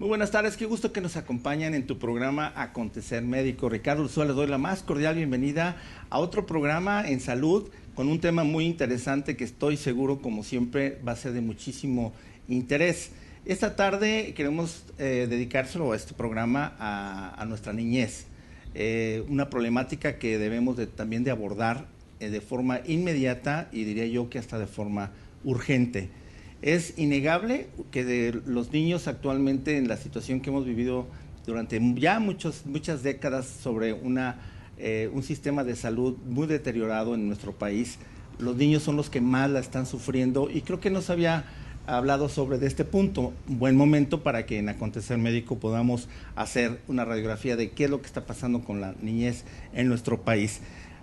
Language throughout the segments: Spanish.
Muy buenas tardes, qué gusto que nos acompañan en tu programa Acontecer Médico. Ricardo Ursúa, les doy la más cordial bienvenida a otro programa en salud con un tema muy interesante que estoy seguro, como siempre, va a ser de muchísimo interés. Esta tarde queremos dedicárselo a este programa a nuestra niñez, una problemática que debemos también de abordar de forma inmediata y diría yo que hasta de forma urgente. Es innegable que los niños actualmente, en la situación que hemos vivido durante ya muchas décadas sobre un sistema de salud muy deteriorado en nuestro país, los niños son los que más la están sufriendo y creo que no se había hablado sobre este punto. Un buen momento para que en Acontecer Médico podamos hacer una radiografía de qué es lo que está pasando con la niñez en nuestro país.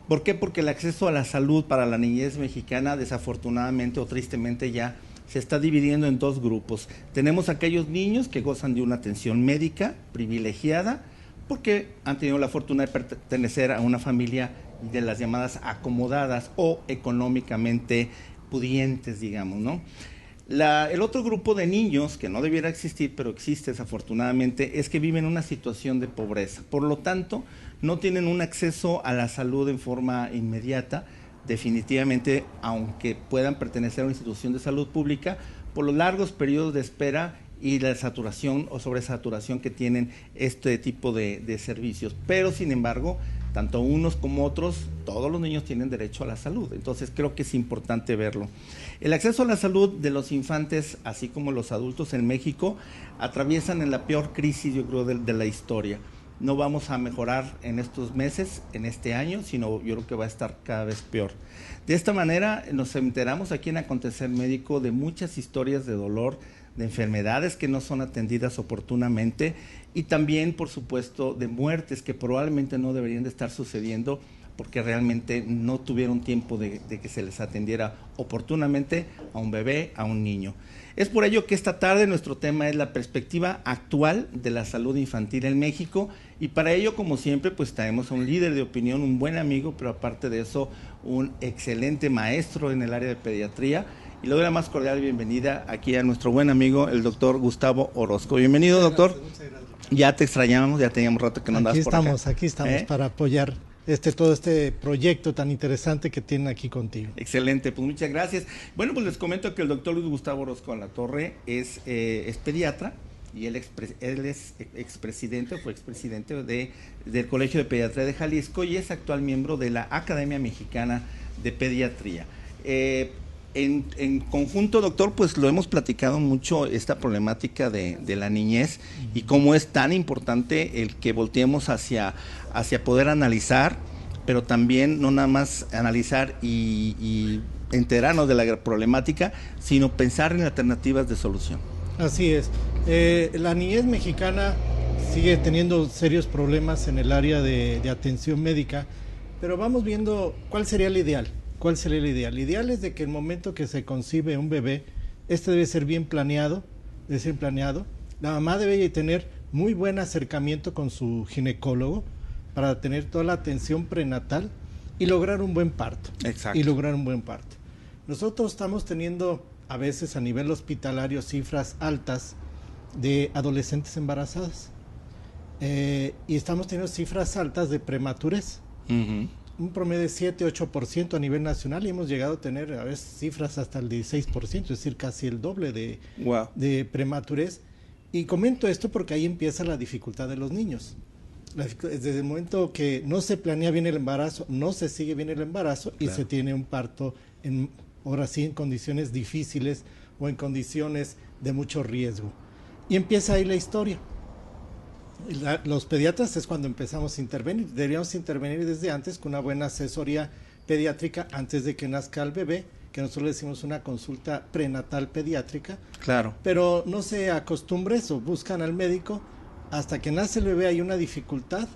¿Por qué? Porque el acceso a la salud para la niñez mexicana, desafortunadamente o tristemente, ya se está dividiendo en dos grupos. Tenemos aquellos niños que gozan de una atención médica privilegiada porque han tenido la fortuna de pertenecer a una familia de las llamadas acomodadas o económicamente pudientes, digamos, ¿no? El otro grupo de niños, que no debiera existir, pero existe desafortunadamente, es que viven una situación de pobreza. Por lo tanto, no tienen un acceso a la salud en forma inmediata. Definitivamente, aunque puedan pertenecer a una institución de salud pública, por los largos periodos de espera y la saturación o sobresaturación que tienen este tipo de servicios. Pero, sin embargo, tanto unos como otros, todos los niños tienen derecho a la salud. Entonces, creo que es importante verlo. El acceso a la salud de los infantes, así como los adultos en México, atraviesan en la peor crisis, yo creo, de la historia. No vamos a mejorar en estos meses, en este año, sino yo creo que va a estar cada vez peor. De esta manera nos enteramos aquí en Acontecer Médico de muchas historias de dolor, de enfermedades que no son atendidas oportunamente y también, por supuesto, de muertes que probablemente no deberían de estar sucediendo porque realmente no tuvieron tiempo de que se les atendiera oportunamente a un bebé, a un niño. Es por ello que esta tarde nuestro tema es la perspectiva actual de la salud infantil en México y para ello, como siempre, pues traemos a un líder de opinión, un buen amigo, pero aparte de eso, un excelente maestro en el área de pediatría. Y le doy la más cordial bienvenida aquí a nuestro buen amigo, el doctor Gustavo Orozco. Bienvenido, doctor. Muchas gracias. Ya te extrañábamos, ya teníamos rato que no andabas por acá. Aquí estamos para apoyar todo este proyecto tan interesante que tienen aquí contigo. Excelente, pues muchas gracias. Bueno, pues les comento que el doctor Luis Gustavo Orozco Alatorre es pediatra y él es expresidente, fue expresidente del Colegio de Pediatría de Jalisco y es actual miembro de la Academia Mexicana de Pediatría. En conjunto, doctor, pues lo hemos platicado mucho, esta problemática de la niñez y cómo es tan importante el que volteemos hacia poder analizar, pero también no nada más analizar y enterarnos de la problemática, sino pensar en alternativas de solución. Así es. La niñez mexicana sigue teniendo serios problemas en el área de atención médica, pero vamos viendo cuál sería el ideal. ¿Cuál sería el ideal? El ideal es de que el momento que se concibe un bebé, debe ser bien planeado, La mamá debe tener muy buen acercamiento con su ginecólogo para tener toda la atención prenatal y lograr un buen parto. Exacto. Nosotros estamos teniendo a veces a nivel hospitalario cifras altas de adolescentes embarazadas y estamos teniendo cifras altas de prematurez. Un promedio de 7-8% a nivel nacional y hemos llegado a tener a veces cifras hasta el 16%, es decir, casi el doble de prematurez. Y comento esto porque ahí empieza la dificultad de los niños. Desde el momento que no se planea bien el embarazo, no se sigue bien el embarazo y se tiene un parto, ahora sí, en condiciones difíciles o en condiciones de mucho riesgo. Y empieza ahí la historia. Los pediatras es cuando empezamos a intervenir. Deberíamos intervenir desde antes con una buena asesoría pediátrica antes de que nazca el bebé, que nosotros le decimos una consulta prenatal pediátrica. Claro. Pero no se acostumbra eso, buscan al médico, hasta que nace el bebé hay una dificultad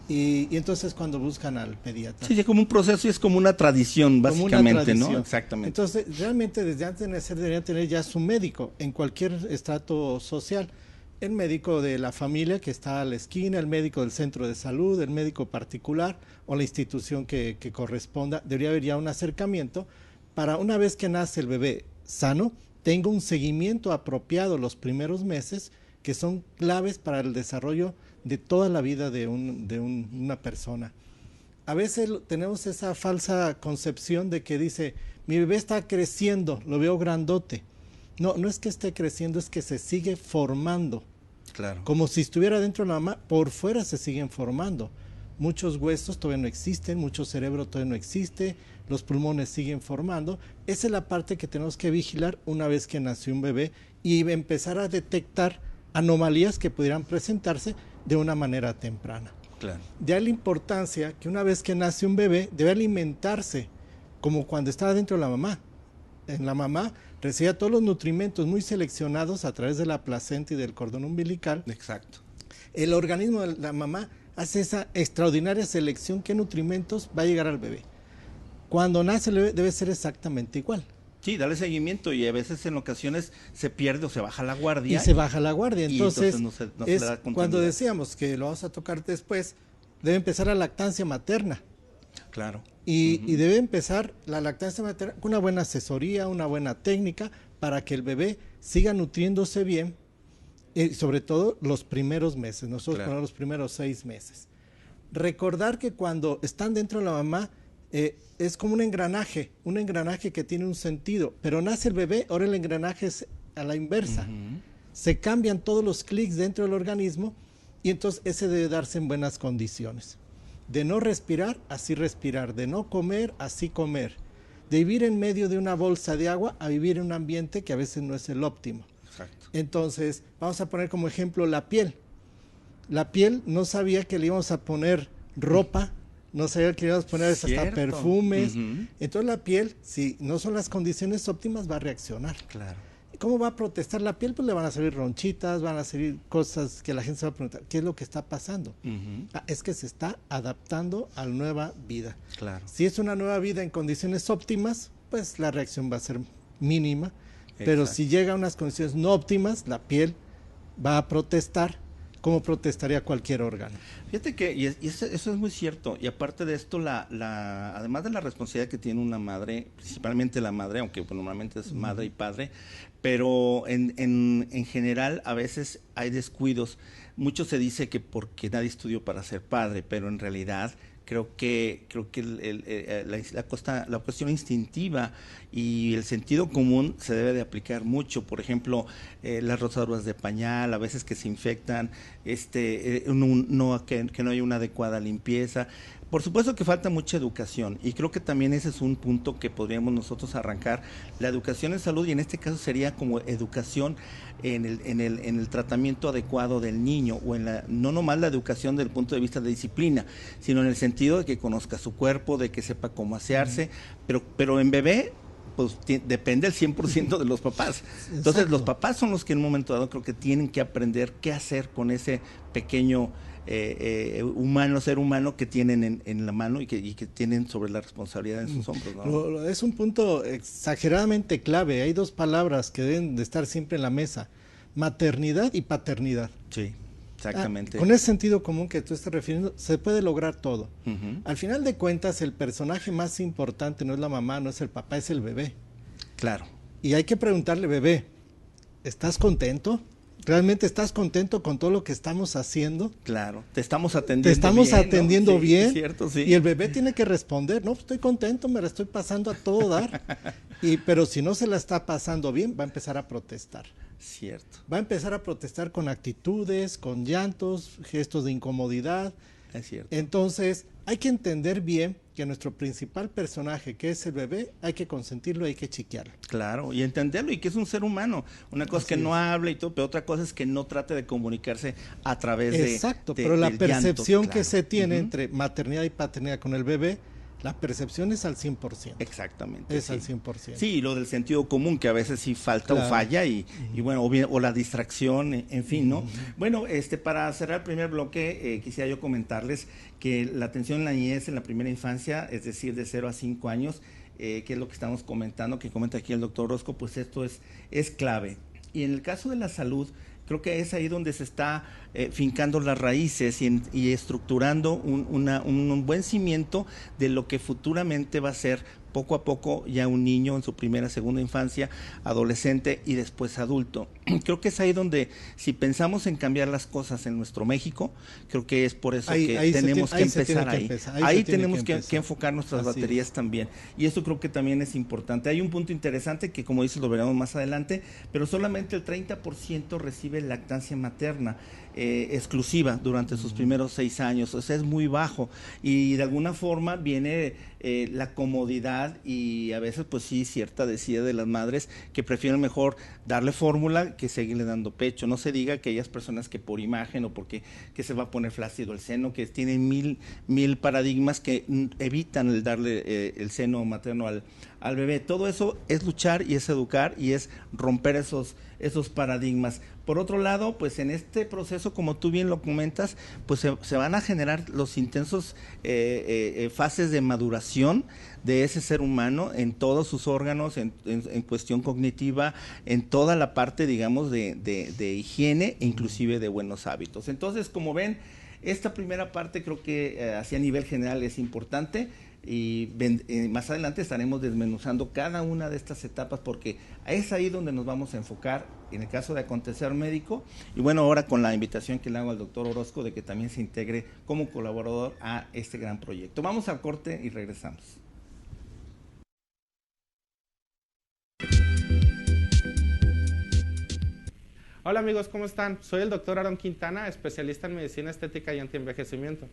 y entonces cuando buscan al pediatra. Sí, es como un proceso y es como una tradición, básicamente, ¿no? Exactamente. Entonces, realmente desde antes de nacer deberían tener ya su médico en cualquier estrato social. El médico de la familia que está a la esquina, el médico del centro de salud, el médico particular o la institución que corresponda. Debería haber ya un acercamiento para una vez que nace el bebé sano, tenga un seguimiento apropiado los primeros meses que son claves para el desarrollo de toda la vida de una persona. A veces tenemos esa falsa concepción de que dice, mi bebé está creciendo, lo veo grandote. No, no es que esté creciendo, es que se sigue formando. Claro. Como si estuviera dentro de la mamá, por fuera se siguen formando. Muchos huesos todavía no existen, mucho cerebro todavía no existe, los pulmones siguen formando. Esa es la parte que tenemos que vigilar una vez que nació un bebé y empezar a detectar anomalías que pudieran presentarse de una manera temprana. Claro. De ahí la importancia que una vez que nace un bebé debe alimentarse como cuando estaba dentro de la mamá. En la mamá recibía todos los nutrimentos muy seleccionados a través de la placenta y del cordón umbilical. Exacto. El organismo de la mamá hace esa extraordinaria selección qué nutrimentos va a llegar al bebé. Cuando nace el bebé debe ser exactamente igual. Sí, darle seguimiento y a veces en ocasiones se pierde o se baja la guardia. Y se baja la guardia. Entonces no se es le da continuidad. cuando decíamos que lo vamos a tocar después, debe empezar la lactancia materna. Claro. Y debe empezar la lactancia materna con una buena asesoría, una buena técnica para que el bebé siga nutriéndose bien, sobre todo los primeros meses, nosotros ponemos los primeros 6 meses. Recordar que cuando están dentro de la mamá es como un engranaje que tiene un sentido, pero nace el bebé, ahora el engranaje es a la inversa. Se cambian todos los clics dentro del organismo y entonces ese debe darse en buenas condiciones. De no respirar, así respirar, de no comer, así comer, de vivir en medio de una bolsa de agua a vivir en un ambiente que a veces no es el óptimo. Exacto. Entonces, vamos a poner como ejemplo la piel. La piel no sabía que le íbamos a poner ropa, no sabía que le íbamos a poner hasta perfumes. Entonces la piel, si no son las condiciones óptimas, va a reaccionar. Claro. ¿Cómo va a protestar la piel? Pues le van a salir ronchitas, van a salir cosas que la gente se va a preguntar, ¿qué es lo que está pasando? Es que se está adaptando a la nueva vida. Claro. Si es una nueva vida en condiciones óptimas, pues la reacción va a ser mínima. Pero si llega a unas condiciones no óptimas, la piel va a protestar como protestaría cualquier órgano. Fíjate que eso es muy cierto, y aparte de esto, además de la responsabilidad que tiene una madre, principalmente la madre, aunque pues, normalmente es madre y padre, pero en general a veces hay descuidos. Mucho se dice que porque nadie estudió para ser padre, pero en realidad creo que la cuestión instintiva y el sentido común se debe de aplicar mucho. Por ejemplo, las rozaduras de pañal, a veces que se infectan, que no hay una adecuada limpieza. Por supuesto que falta mucha educación, y creo que también ese es un punto que podríamos nosotros arrancar. La educación en salud, y en este caso sería como educación en el tratamiento adecuado del niño, o no nomás la educación desde el punto de vista de disciplina, sino en el sentido de que conozca su cuerpo, de que sepa cómo asearse, pero en bebé pues depende el 100% de los papás. Entonces Exacto. Los papás son los que en un momento dado creo que tienen que aprender qué hacer con ese pequeño ser humano que tienen en la mano y que tienen sobre la responsabilidad en sus hombros, ¿no? Es un punto exageradamente clave. Hay 2 palabras que deben de estar siempre en la mesa: maternidad y paternidad. Sí, exactamente. Con ese sentido común que tú estás refiriendo, se puede lograr todo. Al final de cuentas, el personaje más importante no es la mamá, no es el papá, es el bebé. Claro. Y hay que preguntarle, bebé, ¿estás contento? ¿Realmente estás contento con todo lo que estamos haciendo? Claro, te estamos atendiendo bien. Te estamos atendiendo bien. Sí, cierto, sí. Y el bebé tiene que responder, no, estoy contento, me la estoy pasando a todo dar. Pero si no se la está pasando bien, va a empezar a protestar. Cierto. Va a empezar a protestar con actitudes, con llantos, gestos de incomodidad. Es cierto. Entonces, hay que entender bien que nuestro principal personaje, que es el bebé, hay que consentirlo, hay que chiquearlo. Claro, y entenderlo, y que es un ser humano. Una cosa es que no hable y todo, pero otra cosa es que no trate de comunicarse a través de... Exacto, pero la percepción llanto, que se tiene entre maternidad y paternidad con el bebé, la percepción es al 100%. Exactamente. Es al 100%. Sí, y lo del sentido común, que a veces sí falta o falla, y bueno, o la distracción, en fin, ¿no? Bueno, para cerrar el primer bloque, quisiera yo comentarles que la atención en la niñez, en la primera infancia, es decir, de 0 a 5 años, que es lo que estamos comentando, que comenta aquí el doctor Orozco, pues esto es clave. Y en el caso de la salud, creo que es ahí donde se está fincando las raíces y estructurando un buen cimiento de lo que futuramente va a ser poco a poco ya un niño en su primera, segunda infancia, adolescente y después adulto. Creo que es ahí donde, si pensamos en cambiar las cosas en nuestro México, creo que es por eso que tenemos que empezar ahí. Ahí tenemos que enfocar nuestras baterías también. Y eso creo que también es importante. Hay un punto interesante que, como dices, lo veremos más adelante, pero solamente el 30% recibe lactancia materna exclusiva durante sus primeros 6 años. O sea, es muy bajo. Y de alguna forma viene la comodidad y a veces, pues sí, cierta desidia de las madres que prefieren mejor darle fórmula que seguirle dando pecho. No se diga que aquellas personas que por imagen o porque que se va a poner flácido el seno, que tienen mil paradigmas que evitan el darle el seno materno al bebé. Todo eso es luchar y es educar y es romper esos paradigmas. Por otro lado, pues en este proceso, como tú bien lo comentas, pues se van a generar los intensos fases de maduración de ese ser humano en todos sus órganos, en cuestión cognitiva, en toda la parte, digamos, de higiene e inclusive de buenos hábitos. Entonces, como ven, esta primera parte creo que así a nivel general es importante. Y más adelante estaremos desmenuzando cada una de estas etapas porque es ahí donde nos vamos a enfocar en el caso de acontecer médico. Y bueno, ahora con la invitación que le hago al doctor Orozco de que también se integre como colaborador a este gran proyecto. Vamos al corte y regresamos. Hola amigos, ¿cómo están? Soy el doctor Aaron Quintana, especialista en medicina estética y antienvejecimiento.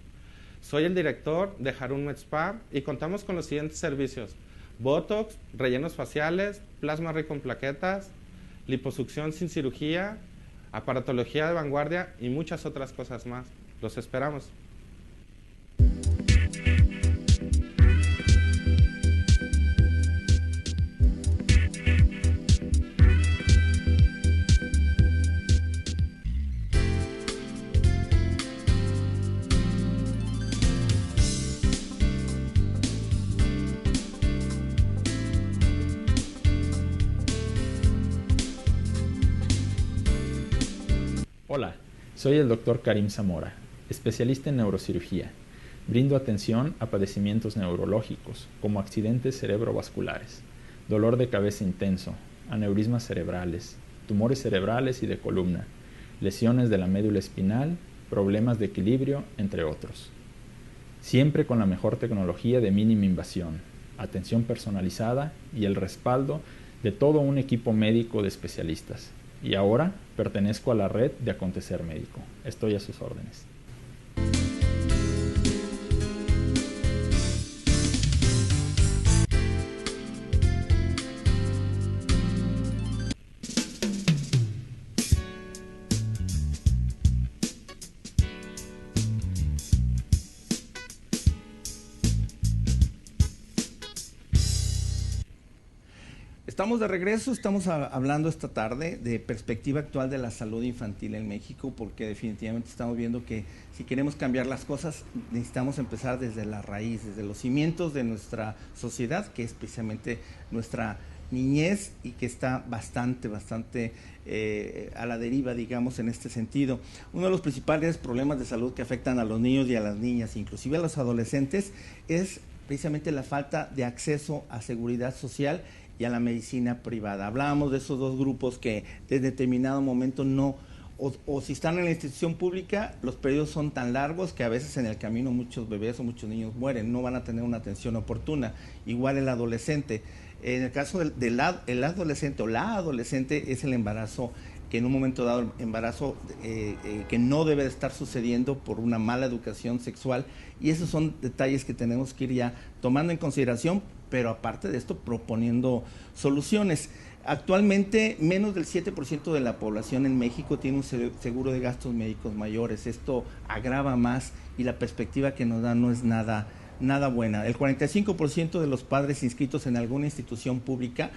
Soy el director de Harun Med Spa y contamos con los siguientes servicios: Botox, rellenos faciales, plasma rico en plaquetas, liposucción sin cirugía, aparatología de vanguardia y muchas otras cosas más. Los esperamos. Hola, soy el Dr. Karim Zamora, especialista en neurocirugía. Brindo atención a padecimientos neurológicos, como accidentes cerebrovasculares, dolor de cabeza intenso, aneurismas cerebrales, tumores cerebrales y de columna, lesiones de la médula espinal, problemas de equilibrio, entre otros. Siempre con la mejor tecnología de mínima invasión, atención personalizada y el respaldo de todo un equipo médico de especialistas. Y ahora pertenezco a la red de Acontecer Médico. Estoy a sus órdenes. Estamos de regreso, estamos hablando esta tarde de perspectiva actual de la salud infantil en México, porque definitivamente estamos viendo que si queremos cambiar las cosas necesitamos empezar desde la raíz, desde los cimientos de nuestra sociedad, que es precisamente nuestra niñez y que está bastante a la deriva, digamos, en este sentido. Uno de los principales problemas de salud que afectan a los niños y a las niñas, inclusive a los adolescentes, es precisamente la falta de acceso a seguridad social y a la medicina privada. Hablábamos de esos dos grupos que desde determinado momento no, o si están en la institución pública, los periodos son tan largos que a veces en el camino muchos bebés o muchos niños mueren, no van a tener una atención oportuna. Igual el adolescente. En el caso del adolescente o la adolescente es el embarazo, que en un momento dado embarazo que no debe de estar sucediendo por una mala educación sexual, y esos son detalles que tenemos que ir ya tomando en consideración, pero aparte de esto proponiendo soluciones. Actualmente menos del 7% de la población en México tiene un seguro de gastos médicos mayores. Esto agrava más y la perspectiva que nos da no es nada buena. El 45% de los padres inscritos en alguna institución pública,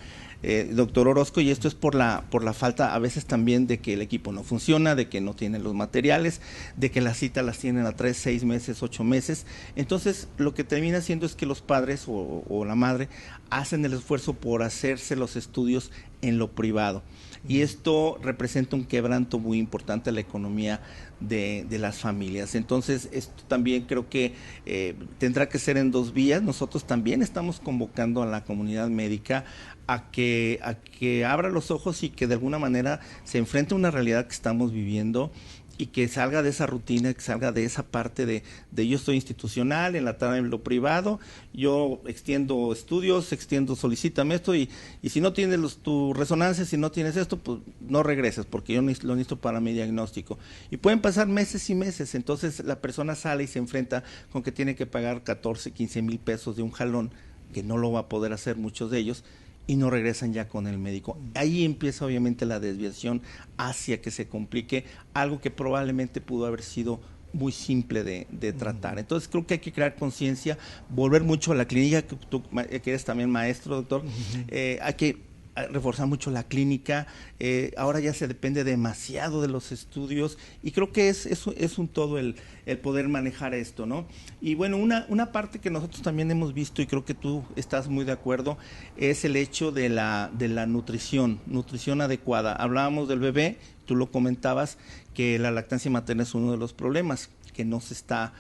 doctor Orozco, y esto es por la falta a veces también de que el equipo no funciona, de que no tienen los materiales, de que las citas las tienen a 3, 6 meses, 8 meses. Entonces, lo que termina haciendo es que los padres o la madre hacen el esfuerzo por hacerse los estudios en lo privado. Y esto representa un quebranto muy importante a la economía de las familias. Entonces, esto también creo que tendrá que ser en 2 vías. Nosotros también estamos convocando a la comunidad médica a que abra los ojos y que de alguna manera se enfrente a una realidad que estamos viviendo y que salga de esa rutina, que salga de esa parte de yo estoy institucional, en la tarde en lo privado, yo extiendo estudios, solicítame esto y si no tienes tu resonancia, si no tienes esto, pues no regreses porque yo lo necesito para mi diagnóstico. Y pueden pasar meses y meses, entonces la persona sale y se enfrenta con que tiene que pagar 14, 15 mil pesos de un jalón, que no lo va a poder hacer muchos de ellos, y no regresan ya con el médico. Ahí empieza obviamente la desviación hacia que se complique algo que probablemente pudo haber sido muy simple de tratar. Entonces creo que hay que crear conciencia, volver mucho a la clínica, que tú que eres también maestro, doctor, hay que reforzar mucho la clínica. Ahora ya se depende demasiado de los estudios y creo que es un todo el poder manejar esto, ¿no? Y bueno, una parte que nosotros también hemos visto y creo que tú estás muy de acuerdo es el hecho de la nutrición adecuada. Hablábamos del bebé, tú lo comentabas, que la lactancia materna es uno de los problemas que no se está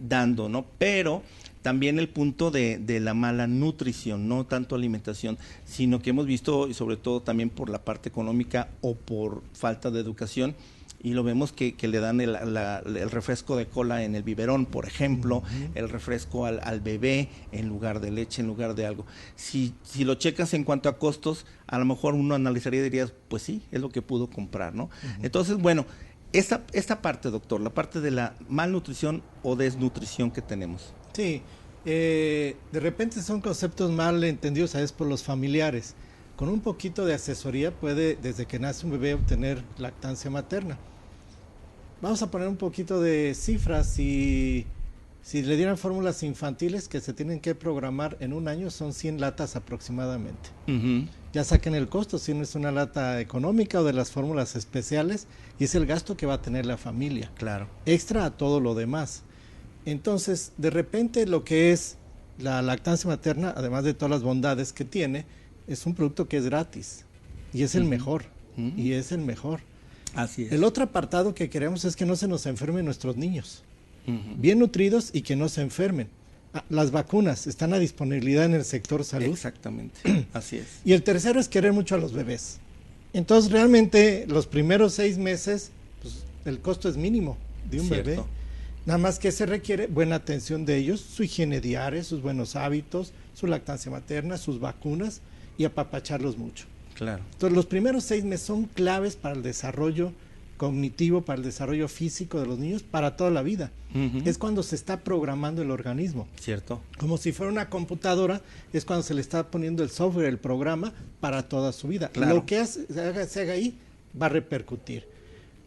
dando, ¿no? Pero también el punto de la mala nutrición, no tanto alimentación, sino que hemos visto, y sobre todo también por la parte económica o por falta de educación, y lo vemos que le dan el refresco de cola en el biberón, por ejemplo, el refresco al bebé en lugar de leche, en lugar de algo. Si lo checas en cuanto a costos, a lo mejor uno analizaría y dirías, pues sí, es lo que pudo comprar, ¿no? Entonces, bueno, esta parte, doctor, la parte de la malnutrición o desnutrición que tenemos. Sí, de repente son conceptos mal entendidos a veces por los familiares. Con un poquito de asesoría puede, desde que nace un bebé, obtener lactancia materna. Vamos a poner un poquito de cifras. Si le dieran fórmulas infantiles que se tienen que programar en un año, son 100 latas aproximadamente. Ya saquen el costo, si no es una lata económica o de las fórmulas especiales, y es el gasto que va a tener la familia. Claro. Extra a todo lo demás. Entonces, de repente lo que es la lactancia materna, además de todas las bondades que tiene, es un producto que es gratis y es el mejor, y es el mejor. Así es. El otro apartado que queremos es que no se nos enfermen nuestros niños, bien nutridos y que no se enfermen. Las vacunas están a disponibilidad en el sector salud. Exactamente, así es. Y el tercero es querer mucho a los bebés. Entonces, realmente, los primeros 6 meses, pues, el costo es mínimo de un bebé. Nada más que se requiere buena atención de ellos, su higiene diaria, sus buenos hábitos, su lactancia materna, sus vacunas y apapacharlos mucho. Claro. Entonces, los primeros 6 meses son claves para el desarrollo cognitivo, para el desarrollo físico de los niños, para toda la vida. Es cuando se está programando el organismo. Cierto. Como si fuera una computadora, es cuando se le está poniendo el software, el programa, para toda su vida. Claro. Lo que se haga ahí va a repercutir.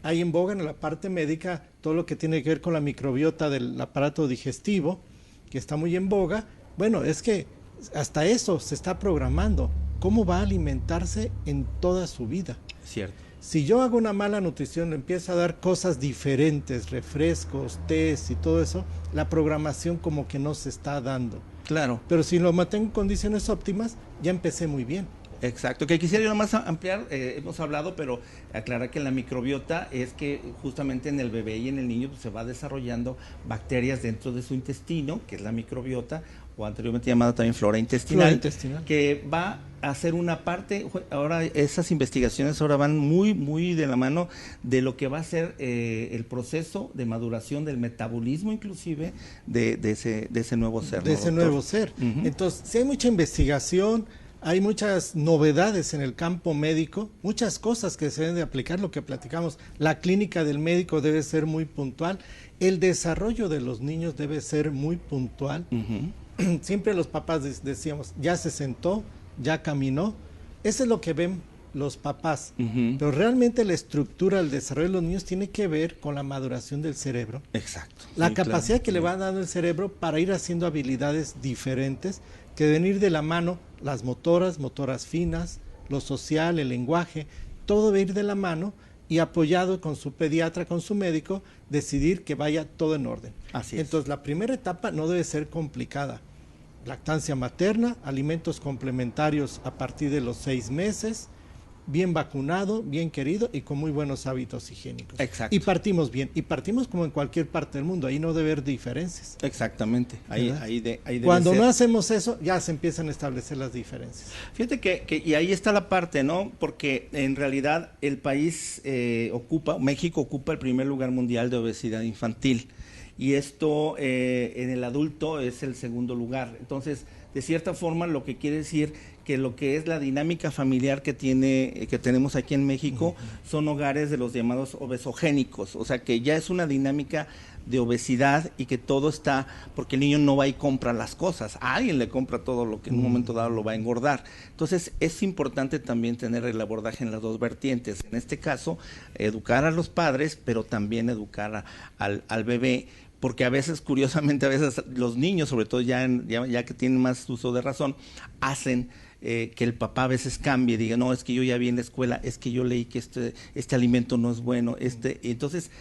Hay en boga en la parte médica todo lo que tiene que ver con la microbiota del aparato digestivo, que está muy en boga. Bueno, es que hasta eso se está programando. ¿Cómo va a alimentarse en toda su vida? Cierto. Si yo hago una mala nutrición, le empiezo a dar cosas diferentes, refrescos, tés y todo eso, la programación como que no se está dando. Claro. Pero si lo mantengo en condiciones óptimas, ya empecé muy bien. Exacto, que quisiera yo nomás ampliar, hemos hablado, pero aclarar que la microbiota es que justamente en el bebé y en el niño pues, se va desarrollando bacterias dentro de su intestino, que es la microbiota, o anteriormente llamada también flora intestinal, que va a ser una parte. Ahora esas investigaciones ahora van muy de la mano de lo que va a ser el proceso de maduración del metabolismo inclusive de ese nuevo ser. De ese nuevo ser. Entonces, si hay mucha investigación, hay muchas novedades en el campo médico, muchas cosas que se deben de aplicar, lo que platicamos. La clínica del médico debe ser muy puntual, el desarrollo de los niños debe ser muy puntual. Siempre los papás decíamos, ya se sentó, ya caminó. Eso es lo que ven los papás. Pero realmente la estructura, el desarrollo de los niños tiene que ver con la maduración del cerebro. Exacto. La capacidad que le va dando el cerebro para ir haciendo habilidades diferentes que deben ir de la mano, las motoras finas, lo social, el lenguaje, todo debe ir de la mano y apoyado con su pediatra, con su médico, decidir que vaya todo en orden. Así es. Entonces, la primera etapa no debe ser complicada. Lactancia materna, alimentos complementarios a partir de los 6 meses, bien vacunado, bien querido y con muy buenos hábitos higiénicos. Exacto. Y partimos bien, y partimos como en cualquier parte del mundo, ahí no debe haber diferencias. Exactamente, ahí debe Cuando ser. no hacemos eso, ya se empiezan a establecer las diferencias. Fíjate que y ahí está la parte, ¿no? Porque en realidad el país México ocupa el primer lugar mundial de obesidad infantil, y esto en el adulto es el segundo lugar. Entonces, de cierta forma, lo que quiere decir que lo que es la dinámica familiar que tenemos aquí en México son hogares de los llamados obesogénicos, o sea que ya es una dinámica de obesidad y que todo está, porque el niño no va y compra las cosas, a alguien le compra todo lo que en un momento dado lo va a engordar. Entonces es importante también tener el abordaje en las dos vertientes, en este caso educar a los padres, pero también educar al bebé, porque a veces, curiosamente, a veces los niños, sobre todo ya que tienen más uso de razón, hacen que el papá a veces cambie, diga, no, es que yo ya vi en la escuela, es que yo leí que este alimento no es bueno, entonces,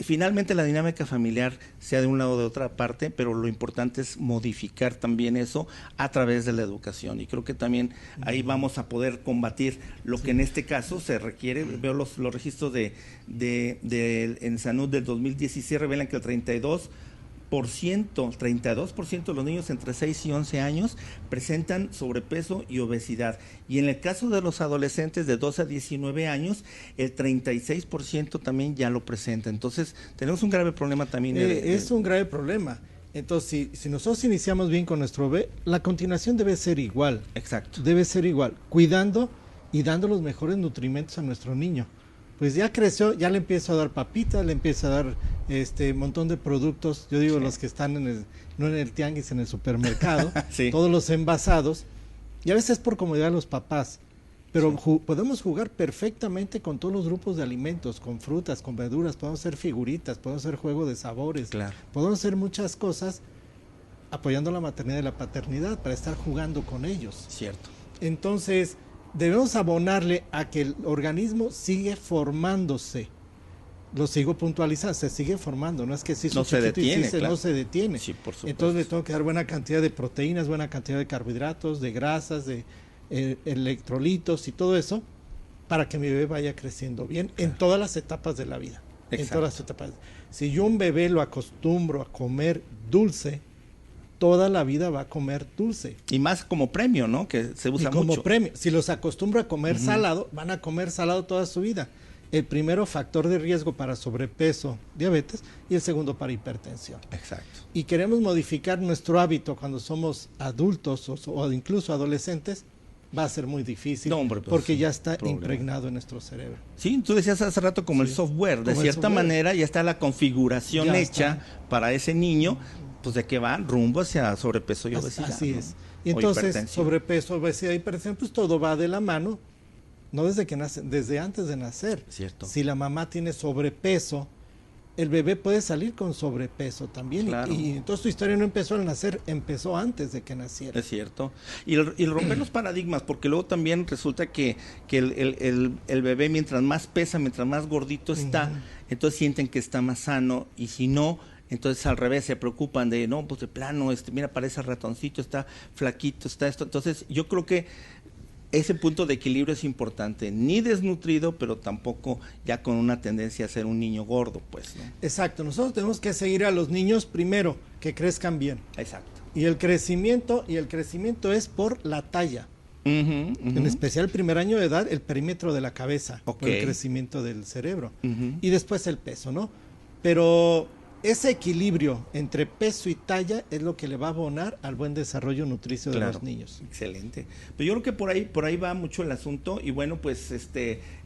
finalmente la dinámica familiar sea de un lado o de otra parte, pero lo importante es modificar también eso a través de la educación, y creo que también ahí vamos a poder combatir lo que en este caso se requiere. Veo los registros en Salud del 2016 revelan que el 32% de los niños entre 6 y 11 años presentan sobrepeso y obesidad. Y en el caso de los adolescentes de 12 a 19 años, el 36% también ya lo presenta. Entonces, tenemos un grave problema también. Es un grave problema. Entonces, si nosotros iniciamos bien con nuestro bebé, la continuación debe ser igual. Exacto. Debe ser igual, cuidando y dando los mejores nutrimentos a nuestro niño. Pues ya creció, ya le empiezo a dar papitas, le empiezo a dar montón de productos, yo digo los que están no en el tianguis, en el supermercado, todos los envasados, y a veces por comodidad de los papás, pero podemos jugar perfectamente con todos los grupos de alimentos, con frutas, con verduras, podemos hacer figuritas, podemos hacer juego de sabores, podemos hacer muchas cosas apoyando la maternidad y la paternidad para estar jugando con ellos. Cierto. Entonces, debemos abonarle a que el organismo sigue formándose. Lo sigo puntualizando, se sigue formando, no es que si no se detiene, no se detiene. Sí, por supuesto. Entonces le tengo que dar buena cantidad de proteínas, buena cantidad de carbohidratos, de grasas, de electrolitos y todo eso para que mi bebé vaya creciendo bien en todas las etapas de la vida. En todas las etapas. Si yo un bebé lo acostumbro a comer dulce, toda la vida va a comer dulce. Y más como premio, ¿no? Que se usa mucho. Como premio. Si los acostumbro a comer salado, van a comer salado toda su vida. El primero, factor de riesgo para sobrepeso, diabetes, y el segundo para hipertensión. Exacto. Y queremos modificar nuestro hábito cuando somos adultos o incluso adolescentes, va a ser muy difícil, porque ya está impregnado en nuestro cerebro. Sí, tú decías hace rato como el software, de cierta manera ya está la configuración hecha para ese niño, pues de que va rumbo hacia sobrepeso y obesidad. Así es. Y entonces, sobrepeso, obesidad y hipertensión, pues todo va de la mano, no desde que nace, desde antes de nacer. Cierto. Si la mamá tiene sobrepeso, el bebé puede salir con sobrepeso también. Claro. Y entonces tu historia no empezó al nacer, empezó antes de que naciera. Es cierto. Y el romper los paradigmas, porque luego también resulta que el bebé mientras más pesa, mientras más gordito está, entonces sienten que está más sano, y si no, entonces al revés, se preocupan de, no, pues de plano, mira, parece ratoncito, está flaquito, está esto. Entonces yo creo que ese punto de equilibrio es importante, ni desnutrido, pero tampoco ya con una tendencia a ser un niño gordo, pues, ¿no? Exacto, nosotros tenemos que seguir a los niños primero, que crezcan bien. Exacto. Y el crecimiento es por la talla. En especial el primer año de edad, el perímetro de la cabeza, por el crecimiento del cerebro. Y después el peso, ¿no? Pero ese equilibrio entre peso y talla es lo que le va a abonar al buen desarrollo nutricio de los niños. Excelente. Pero yo creo que por ahí va mucho el asunto, y bueno, pues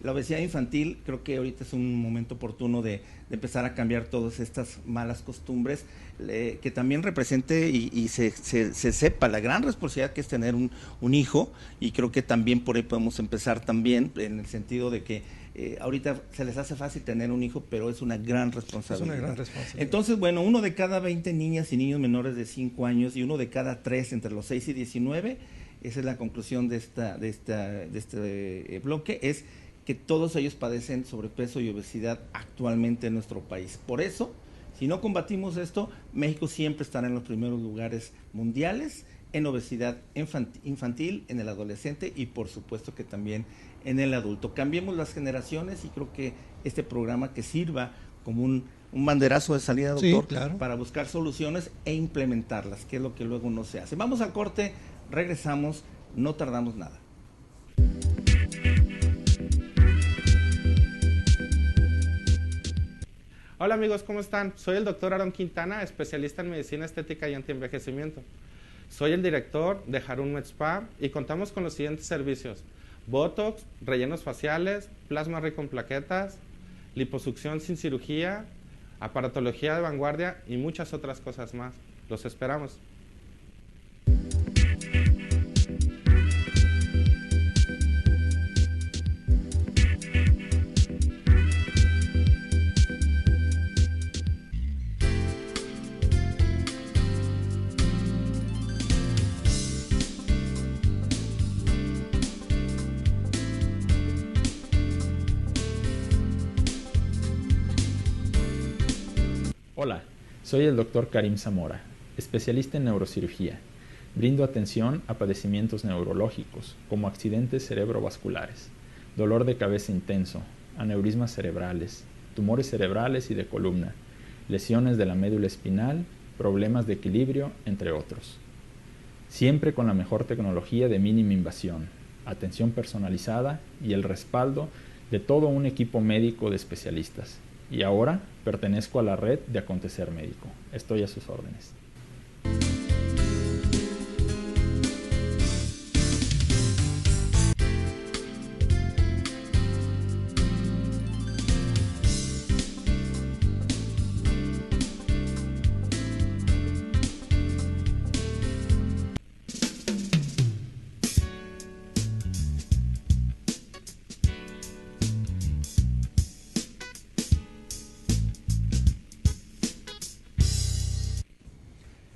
la obesidad infantil, creo que ahorita es un momento oportuno de empezar a cambiar todas estas malas costumbres, que también represente y se sepa la gran responsabilidad que es tener un hijo, y creo que también por ahí podemos empezar también, en el sentido de que ahorita se les hace fácil tener un hijo, pero es una gran responsabilidad. Es una gran responsabilidad. Entonces, bueno, 1 de cada 20 niñas y niños menores de 5 años y 1 de cada 3 entre los 6 y 19, esa es la conclusión de este bloque, es que todos ellos padecen sobrepeso y obesidad actualmente en nuestro país. Por eso, si no combatimos esto, México siempre estará en los primeros lugares mundiales en obesidad infantil, en el adolescente y por supuesto que también en el adulto. Cambiemos las generaciones y creo que este programa que sirva como un banderazo de salida, doctor, sí, claro, para buscar soluciones e implementarlas, que es lo que luego no se hace. Vamos al corte, regresamos, no tardamos nada. Hola amigos, ¿cómo están? Soy el doctor Aaron Quintana, especialista en medicina estética y antienvejecimiento. Soy el director de Harun Med Spa y contamos con los siguientes servicios: Botox, rellenos faciales, plasma rico en plaquetas, liposucción sin cirugía, aparatología de vanguardia y muchas otras cosas más. Los esperamos. Hola, soy el Dr. Karim Zamora, especialista en neurocirugía. Brindo atención a padecimientos neurológicos, como accidentes cerebrovasculares, dolor de cabeza intenso, aneurismas cerebrales, tumores cerebrales y de columna, lesiones de la médula espinal, problemas de equilibrio, entre otros. Siempre con la mejor tecnología de mínima invasión, atención personalizada y el respaldo de todo un equipo médico de especialistas. Y ahora pertenezco a la red de Acontecer Médico. Estoy a sus órdenes.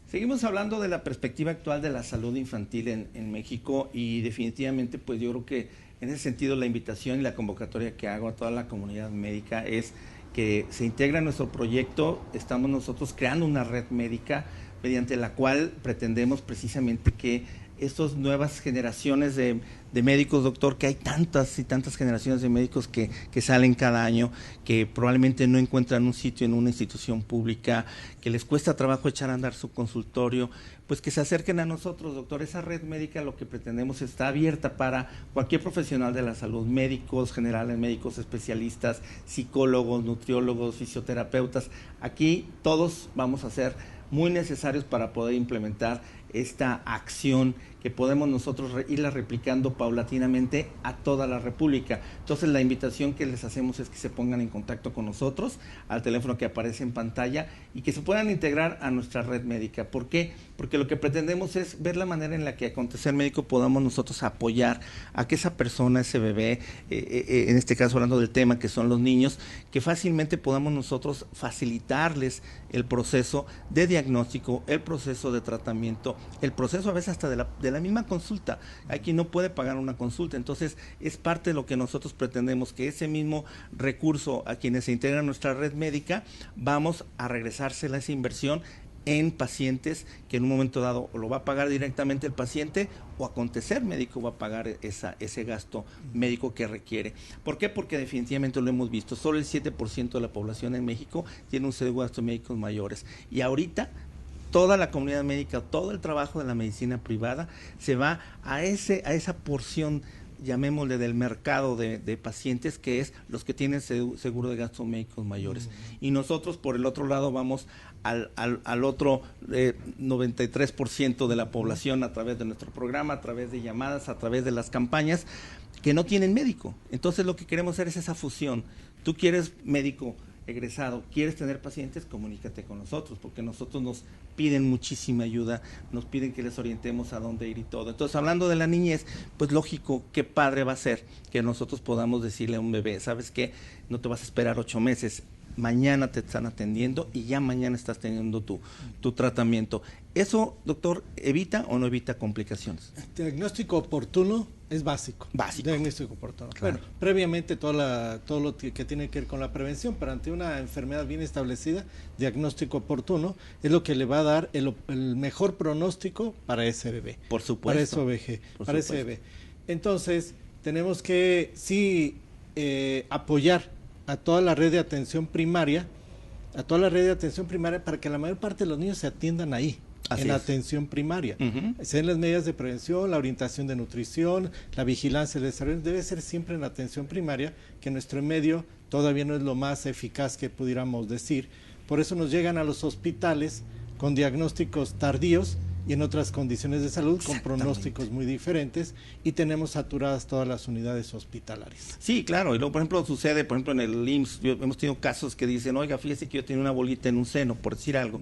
Seguimos hablando de la perspectiva actual de la salud infantil en México y definitivamente pues yo creo que en ese sentido la invitación y la convocatoria que hago a toda la comunidad médica es que se integre a nuestro proyecto. Estamos nosotros creando una red médica mediante la cual pretendemos precisamente que estas nuevas generaciones de médicos, doctor, que hay tantas y tantas generaciones de médicos que salen cada año, que probablemente no encuentran un sitio en una institución pública, que les cuesta trabajo echar a andar su consultorio, pues que se acerquen a nosotros, doctor. Esa red médica lo que pretendemos está abierta para cualquier profesional de la salud, médicos generales, médicos especialistas, psicólogos, nutriólogos, fisioterapeutas. Aquí todos vamos a ser muy necesarios para poder implementar esta acción que podemos nosotros irla replicando paulatinamente a toda la República. Entonces la invitación que les hacemos es que se pongan en contacto con nosotros al teléfono que aparece en pantalla y que se puedan integrar a nuestra red médica. ¿Por qué? Porque lo que pretendemos es ver la manera en la que Acontecer Médico podamos nosotros apoyar a que esa persona, ese bebé, en este caso hablando del tema que son los niños, que fácilmente podamos nosotros facilitarles el proceso de diagnóstico, el proceso de tratamiento, el proceso a veces hasta de la misma consulta. Hay quien no puede pagar una consulta, entonces es parte de lo que nosotros pretendemos, que ese mismo recurso a quienes se integran a nuestra red médica, vamos a regresársela esa inversión en pacientes que en un momento dado lo va a pagar directamente el paciente o Acontecer Médico va a pagar ese gasto médico que requiere. ¿Por qué? Porque definitivamente lo hemos visto, solo el 7% de la población en México tiene un seguro de gastos médicos mayores y ahorita toda la comunidad médica, todo el trabajo de la medicina privada se va a esa porción, llamémosle, del mercado de pacientes, que es los que tienen seguro de gastos médicos mayores. Y nosotros, por el otro lado, vamos al otro 93% de la población a través de nuestro programa, a través de llamadas, a través de las campañas, que no tienen médico. Entonces, lo que queremos hacer es esa fusión. Tú quieres médico egresado, quieres tener pacientes, comunícate con nosotros, porque nosotros nos piden muchísima ayuda, nos piden que les orientemos a dónde ir y todo. Entonces, hablando de la niñez, pues lógico, qué padre va a ser que nosotros podamos decirle a un bebé, ¿sabes qué? No te vas a esperar 8 meses, mañana te están atendiendo y ya mañana estás teniendo tu tratamiento. ¿Eso, doctor, evita o no evita complicaciones? Diagnóstico oportuno Es básico. Básico. Diagnóstico oportuno. Claro. Bueno, previamente todo lo que tiene que ver con la prevención, pero ante una enfermedad bien establecida, diagnóstico oportuno es lo que le va a dar el mejor pronóstico para ese bebé. Por supuesto. Para ese bebé. Para ese bebé. Entonces, tenemos que sí apoyar a toda la red de atención primaria, para que la mayor parte de los niños se atiendan ahí. Así en es. atención primaria. Uh-huh. En las medidas de prevención, la orientación de nutrición, la vigilancia del desarrollo, debe ser siempre en atención primaria, que nuestro medio todavía no es lo más eficaz que pudiéramos decir. Por eso nos llegan a los hospitales con diagnósticos tardíos y en otras condiciones de salud con pronósticos muy diferentes, y tenemos saturadas todas las unidades hospitalarias. Sí, claro, y luego, por ejemplo, sucede, por ejemplo, en el IMSS, hemos tenido casos que dicen, oiga, fíjese que yo tenía una bolita en un seno, por decir algo.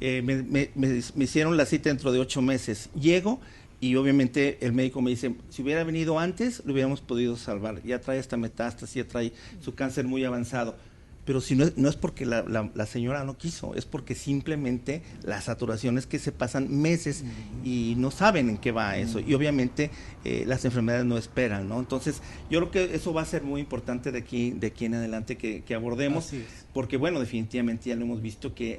Me hicieron la cita dentro de 8 meses. Llego y obviamente el médico me dice, si hubiera venido antes, lo hubiéramos podido salvar. Ya trae esta metástasis, ya trae su cáncer muy avanzado. Pero si no es porque la señora no quiso, es porque simplemente las saturaciones que se pasan meses y no saben en qué va eso. Y obviamente las enfermedades no esperan, ¿no? Entonces, yo creo que eso va a ser muy importante de aquí en adelante que abordemos. Así es. Porque, bueno, definitivamente ya lo hemos visto que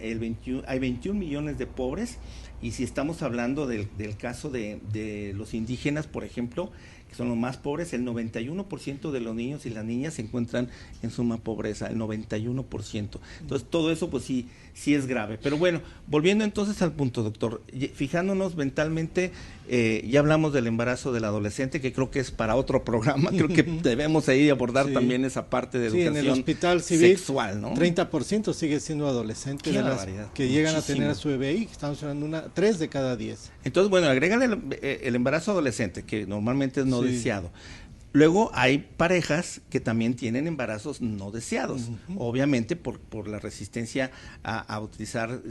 hay 21 millones de pobres, y si estamos hablando del caso de los indígenas, por ejemplo, que son los más pobres, el 91% de los niños y las niñas se encuentran en suma pobreza, el 91%. Entonces, todo eso, pues sí es grave. Pero bueno, volviendo entonces al punto, doctor, fijándonos mentalmente, ya hablamos del embarazo del adolescente, que creo que es para otro programa, creo que debemos ahí abordar también esa parte de educación en el hospital civil, sexual, ¿no? 30% sigue siendo adolescente de las que llegan a tener a su bebé, y estamos hablando 3 de cada 10. Entonces, bueno, agrégale el embarazo adolescente, que normalmente es no deseado. Luego hay parejas que también tienen embarazos no deseados, obviamente por la resistencia a utilizar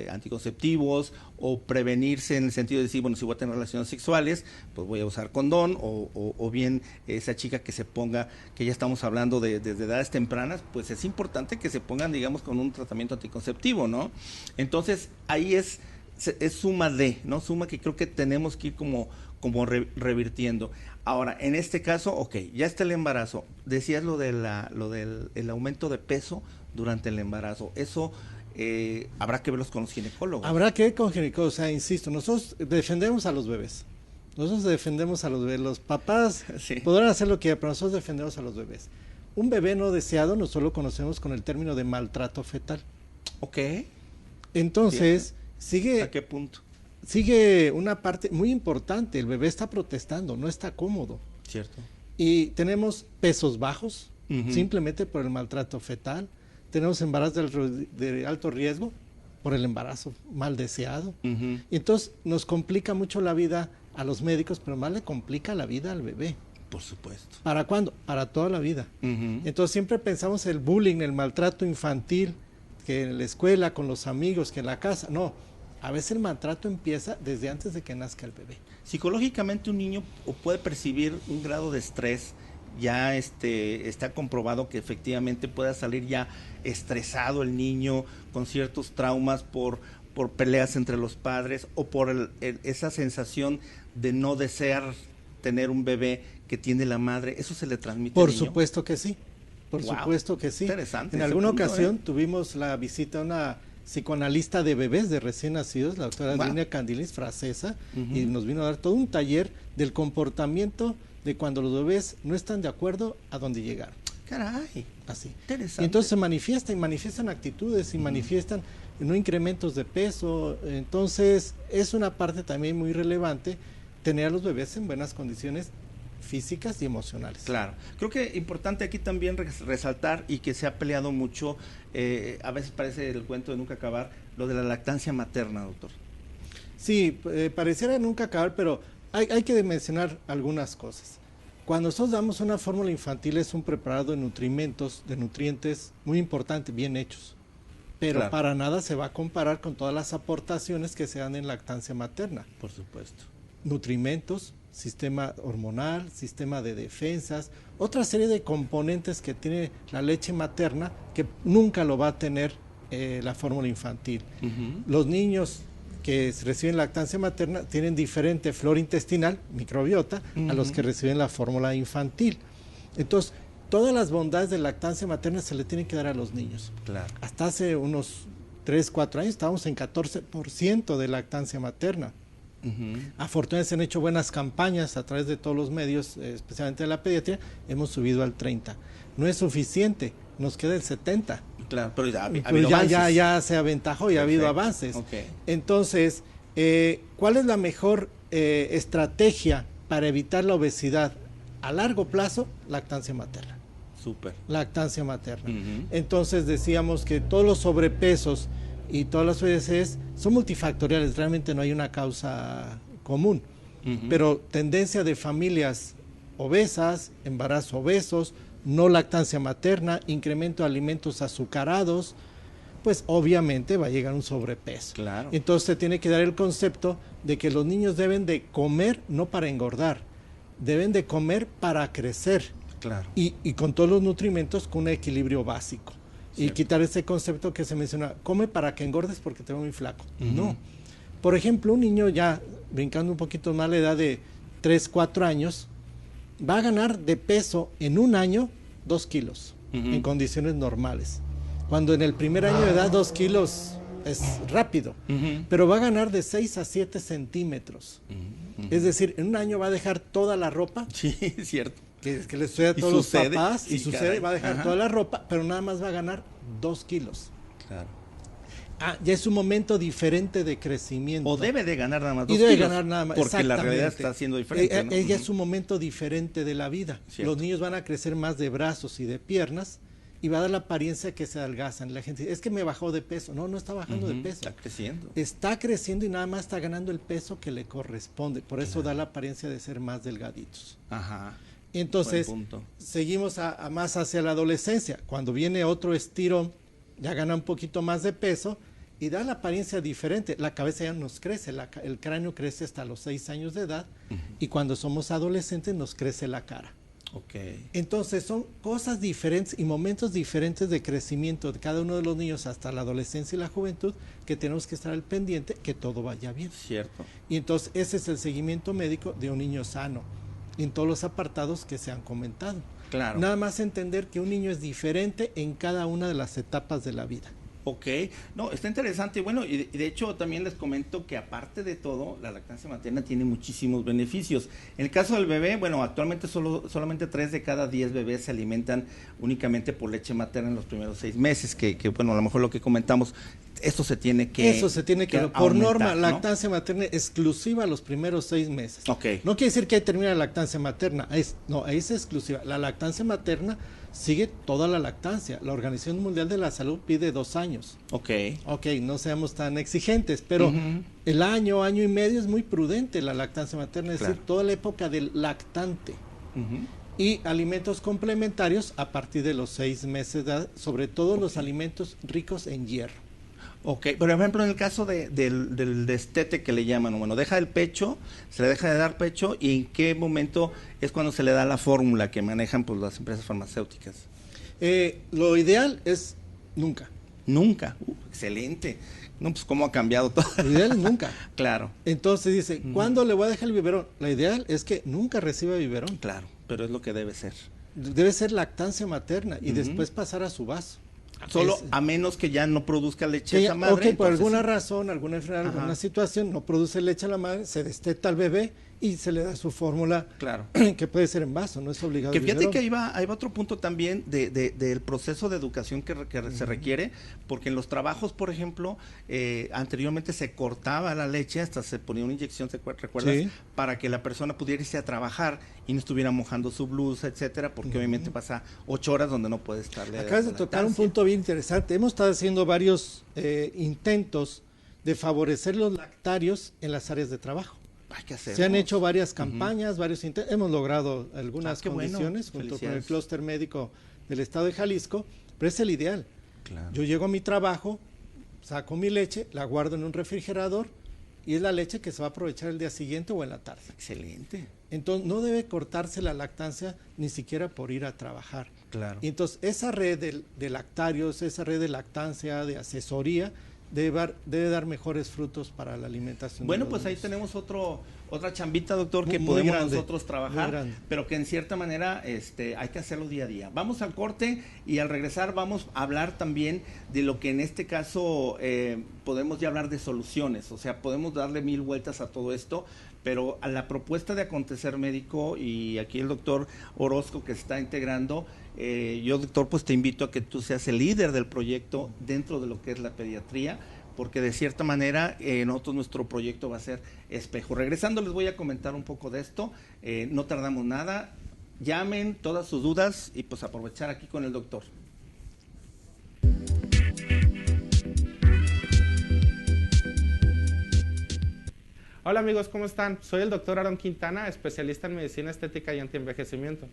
anticonceptivos, o prevenirse en el sentido de decir, bueno, si voy a tener relaciones sexuales, pues voy a usar condón, o bien esa chica que se ponga, que ya estamos hablando desde edades tempranas, pues es importante que se pongan, digamos, con un tratamiento anticonceptivo, ¿no? Entonces, ahí es suma ¿no? Suma que creo que tenemos que ir como revirtiendo. Ahora, en este caso, ok, ya está el embarazo. Decías lo del el aumento de peso durante el embarazo. Eso habrá que verlos con los ginecólogos. Habrá que ver con ginecólogos. O sea, insisto, nosotros defendemos a los bebés. Los papás podrán hacer lo que quieran, pero nosotros defendemos a los bebés. Un bebé no deseado nosotros lo conocemos con el término de maltrato fetal. Ok. Entonces, ¿a qué punto? Sigue una parte muy importante. El bebé está protestando, no está cómodo. Cierto. Y tenemos pesos bajos, simplemente por el maltrato fetal. Tenemos embarazos de alto riesgo por el embarazo mal deseado. Y entonces nos complica mucho la vida a los médicos, pero más le complica la vida al bebé. Por supuesto. ¿Para cuándo? Para toda la vida. Entonces siempre pensamos el bullying, el maltrato infantil, que en la escuela, con los amigos, que en la casa. No. A veces el maltrato empieza desde antes de que nazca el bebé. Psicológicamente un niño puede percibir un grado de estrés, ya está comprobado que efectivamente pueda salir ya estresado el niño, con ciertos traumas por peleas entre los padres, o por esa sensación de no desear tener un bebé que tiene la madre. ¿Eso se le transmite al niño? Por supuesto que sí. Por supuesto que sí. Interesante. En alguna ocasión tuvimos la visita a una psicoanalista de bebés de recién nacidos, la doctora Línea Candilis, francesa, y nos vino a dar todo un taller del comportamiento de cuando los bebés no están de acuerdo a dónde llegaron. Caray. Así. Interesante. Y entonces se manifiestan actitudes y manifiestan no incrementos de peso. Entonces es una parte también muy relevante tener a los bebés en buenas condiciones físicas y emocionales. Claro. Creo que importante aquí también resaltar, y que se ha peleado mucho, a veces parece el cuento de nunca acabar, lo de la lactancia materna, doctor. Sí, pareciera nunca acabar, pero hay que mencionar algunas cosas. Cuando nosotros damos una fórmula infantil, es un preparado de nutrientes muy importantes, bien hechos, pero para nada se va a comparar con todas las aportaciones que se dan en lactancia materna. Por supuesto. Nutrimentos, sistema hormonal, sistema de defensas, otra serie de componentes que tiene la leche materna que nunca lo va a tener la fórmula infantil. Los niños que reciben lactancia materna tienen diferente flora intestinal, microbiota, a los que reciben la fórmula infantil. Entonces, todas las bondades de lactancia materna se le tienen que dar a los niños. Claro. Hasta hace unos 3, 4 años estábamos en 14% de lactancia materna. Afortunadamente se han hecho buenas campañas a través de todos los medios, especialmente de la pediatría, hemos subido al 30%. No es suficiente, nos queda el 70%. Claro, pero ya se aventajó y ha habido avances. Okay. Entonces, ¿cuál es la mejor estrategia para evitar la obesidad a largo plazo? Lactancia materna. Súper. Lactancia materna. Entonces decíamos que todos los sobrepesos y todas las obesidades son multifactoriales, realmente no hay una causa común, pero tendencia de familias obesas, embarazos obesos, no lactancia materna, incremento de alimentos azucarados, pues obviamente va a llegar un sobrepeso. Claro. Entonces se tiene que dar el concepto de que los niños deben de comer no para engordar, deben de comer para crecer. Claro. Y con todos los nutrimentos con un equilibrio básico. Cierto. Y quitar ese concepto que se menciona, come para que engordes porque te veo muy flaco. No. Por ejemplo, un niño ya brincando un poquito más la edad de 3, 4 años, va a ganar de peso en un año 2 kilos en condiciones normales. Cuando en el primer año de edad 2 kilos es rápido, pero va a ganar de 6 a 7 centímetros. Es decir, en un año va a dejar toda la ropa. Sí, es cierto. Que le sucede a todos los papás, y sucede, caray, va a dejar toda la ropa, pero nada más va a ganar 2 kilos. Claro. Ya es un momento diferente de crecimiento. O debe de ganar nada más 2 kilos. Y debe kilos, ganar nada más. porque la realidad está siendo diferente, ¿no? Ella es un momento diferente de la vida. Cierto. Los niños van a crecer más de brazos y de piernas, y va a dar la apariencia que se adelgazan. La gente dice, es que me bajó de peso. No, no está bajando de peso. Está creciendo. Está creciendo y nada más está ganando el peso que le corresponde. Por eso da la apariencia de ser más delgaditos. Ajá. Entonces, seguimos a más hacia la adolescencia. Cuando viene otro estirón, ya gana un poquito más de peso y da la apariencia diferente. La cabeza ya nos crece, el cráneo crece hasta los 6 años de edad y cuando somos adolescentes nos crece la cara. Okay. Entonces son cosas diferentes y momentos diferentes de crecimiento de cada uno de los niños hasta la adolescencia y la juventud que tenemos que estar al pendiente que todo vaya bien. Cierto. Y entonces ese es el seguimiento médico de un niño sano en todos los apartados que se han comentado. Claro. Nada más entender que un niño es diferente en cada una de las etapas de la vida. Ok, no, está interesante. Bueno, y de hecho también les comento que aparte de todo, la lactancia materna tiene muchísimos beneficios. En el caso del bebé, bueno, actualmente solamente 3 de cada 10 bebés se alimentan únicamente por leche materna en los primeros 6 meses, que bueno, a lo mejor lo que comentamos, esto se tiene que por aumentar, norma, ¿no? Lactancia materna exclusiva los primeros 6 meses. Okay. No quiere decir que ahí termina la lactancia materna, ahí es exclusiva. La lactancia materna sigue toda la lactancia. La Organización Mundial de la Salud pide 2 años. Ok, no seamos tan exigentes, pero el año y medio es muy prudente la lactancia materna, es decir, toda la época del lactante. Y alimentos complementarios a partir de los 6 meses de edad, sobre todo los alimentos ricos en hierro. Ok, por ejemplo, en el caso del destete que le llaman, bueno, deja el pecho, se le deja de dar pecho, ¿y en qué momento es cuando se le da la fórmula que manejan pues las empresas farmacéuticas? Lo ideal es nunca. Nunca, excelente. No, pues cómo ha cambiado todo. Lo ideal es nunca. Claro. Entonces dice, ¿cuándo le voy a dejar el biberón? Lo ideal es que nunca reciba biberón. Claro, pero es lo que debe ser. Debe ser lactancia materna y después pasar a su vaso. Solo a menos que ya no produzca leche esa madre. Ok, por alguna razón, alguna enfermedad, alguna situación, no produce leche a la madre, se desteta al bebé y se le da su fórmula, claro, que puede ser en vaso, no es obligado. Que fíjate que ahí va otro punto también del proceso de educación que se requiere, porque en los trabajos, por ejemplo, anteriormente se cortaba la leche, hasta se ponía una inyección, ¿recuerdas? Sí. Para que la persona pudiera irse a trabajar y no estuviera mojando su blusa, etcétera, porque obviamente pasa 8 horas donde no puede estarle. Acabas de tocar un punto bien interesante. Hemos estado haciendo varios intentos de favorecer los lactarios en las áreas de trabajo. Se han hecho varias campañas, varios intentos, hemos logrado algunas condiciones junto con el clúster médico del estado de Jalisco, pero es el ideal. Claro. Yo llego a mi trabajo, saco mi leche, la guardo en un refrigerador y es la leche que se va a aprovechar el día siguiente o en la tarde. Excelente. Entonces no debe cortarse la lactancia ni siquiera por ir a trabajar. Claro. Y entonces esa red de lactarios, esa red de lactancia, de asesoría, debe dar mejores frutos para la alimentación. Bueno, pues ahí tenemos otra chambita, doctor, que muy podemos grande, nosotros trabajar, pero que en cierta manera hay que hacerlo día a día. Vamos al corte y al regresar vamos a hablar también de lo que en este caso podemos ya hablar de soluciones, o sea, podemos darle 1000 vueltas a todo esto, pero a la propuesta de Acontecer Médico, y aquí el doctor Orozco que se está integrando, yo, doctor, pues te invito a que tú seas el líder del proyecto dentro de lo que es la pediatría, porque de cierta manera nosotros nuestro proyecto va a ser espejo. Regresando les voy a comentar un poco de esto, no tardamos nada, llamen todas sus dudas y pues aprovechar aquí con el doctor. Hola amigos, ¿cómo están? Soy el doctor Aarón Quintana, especialista en medicina estética y antienvejecimiento.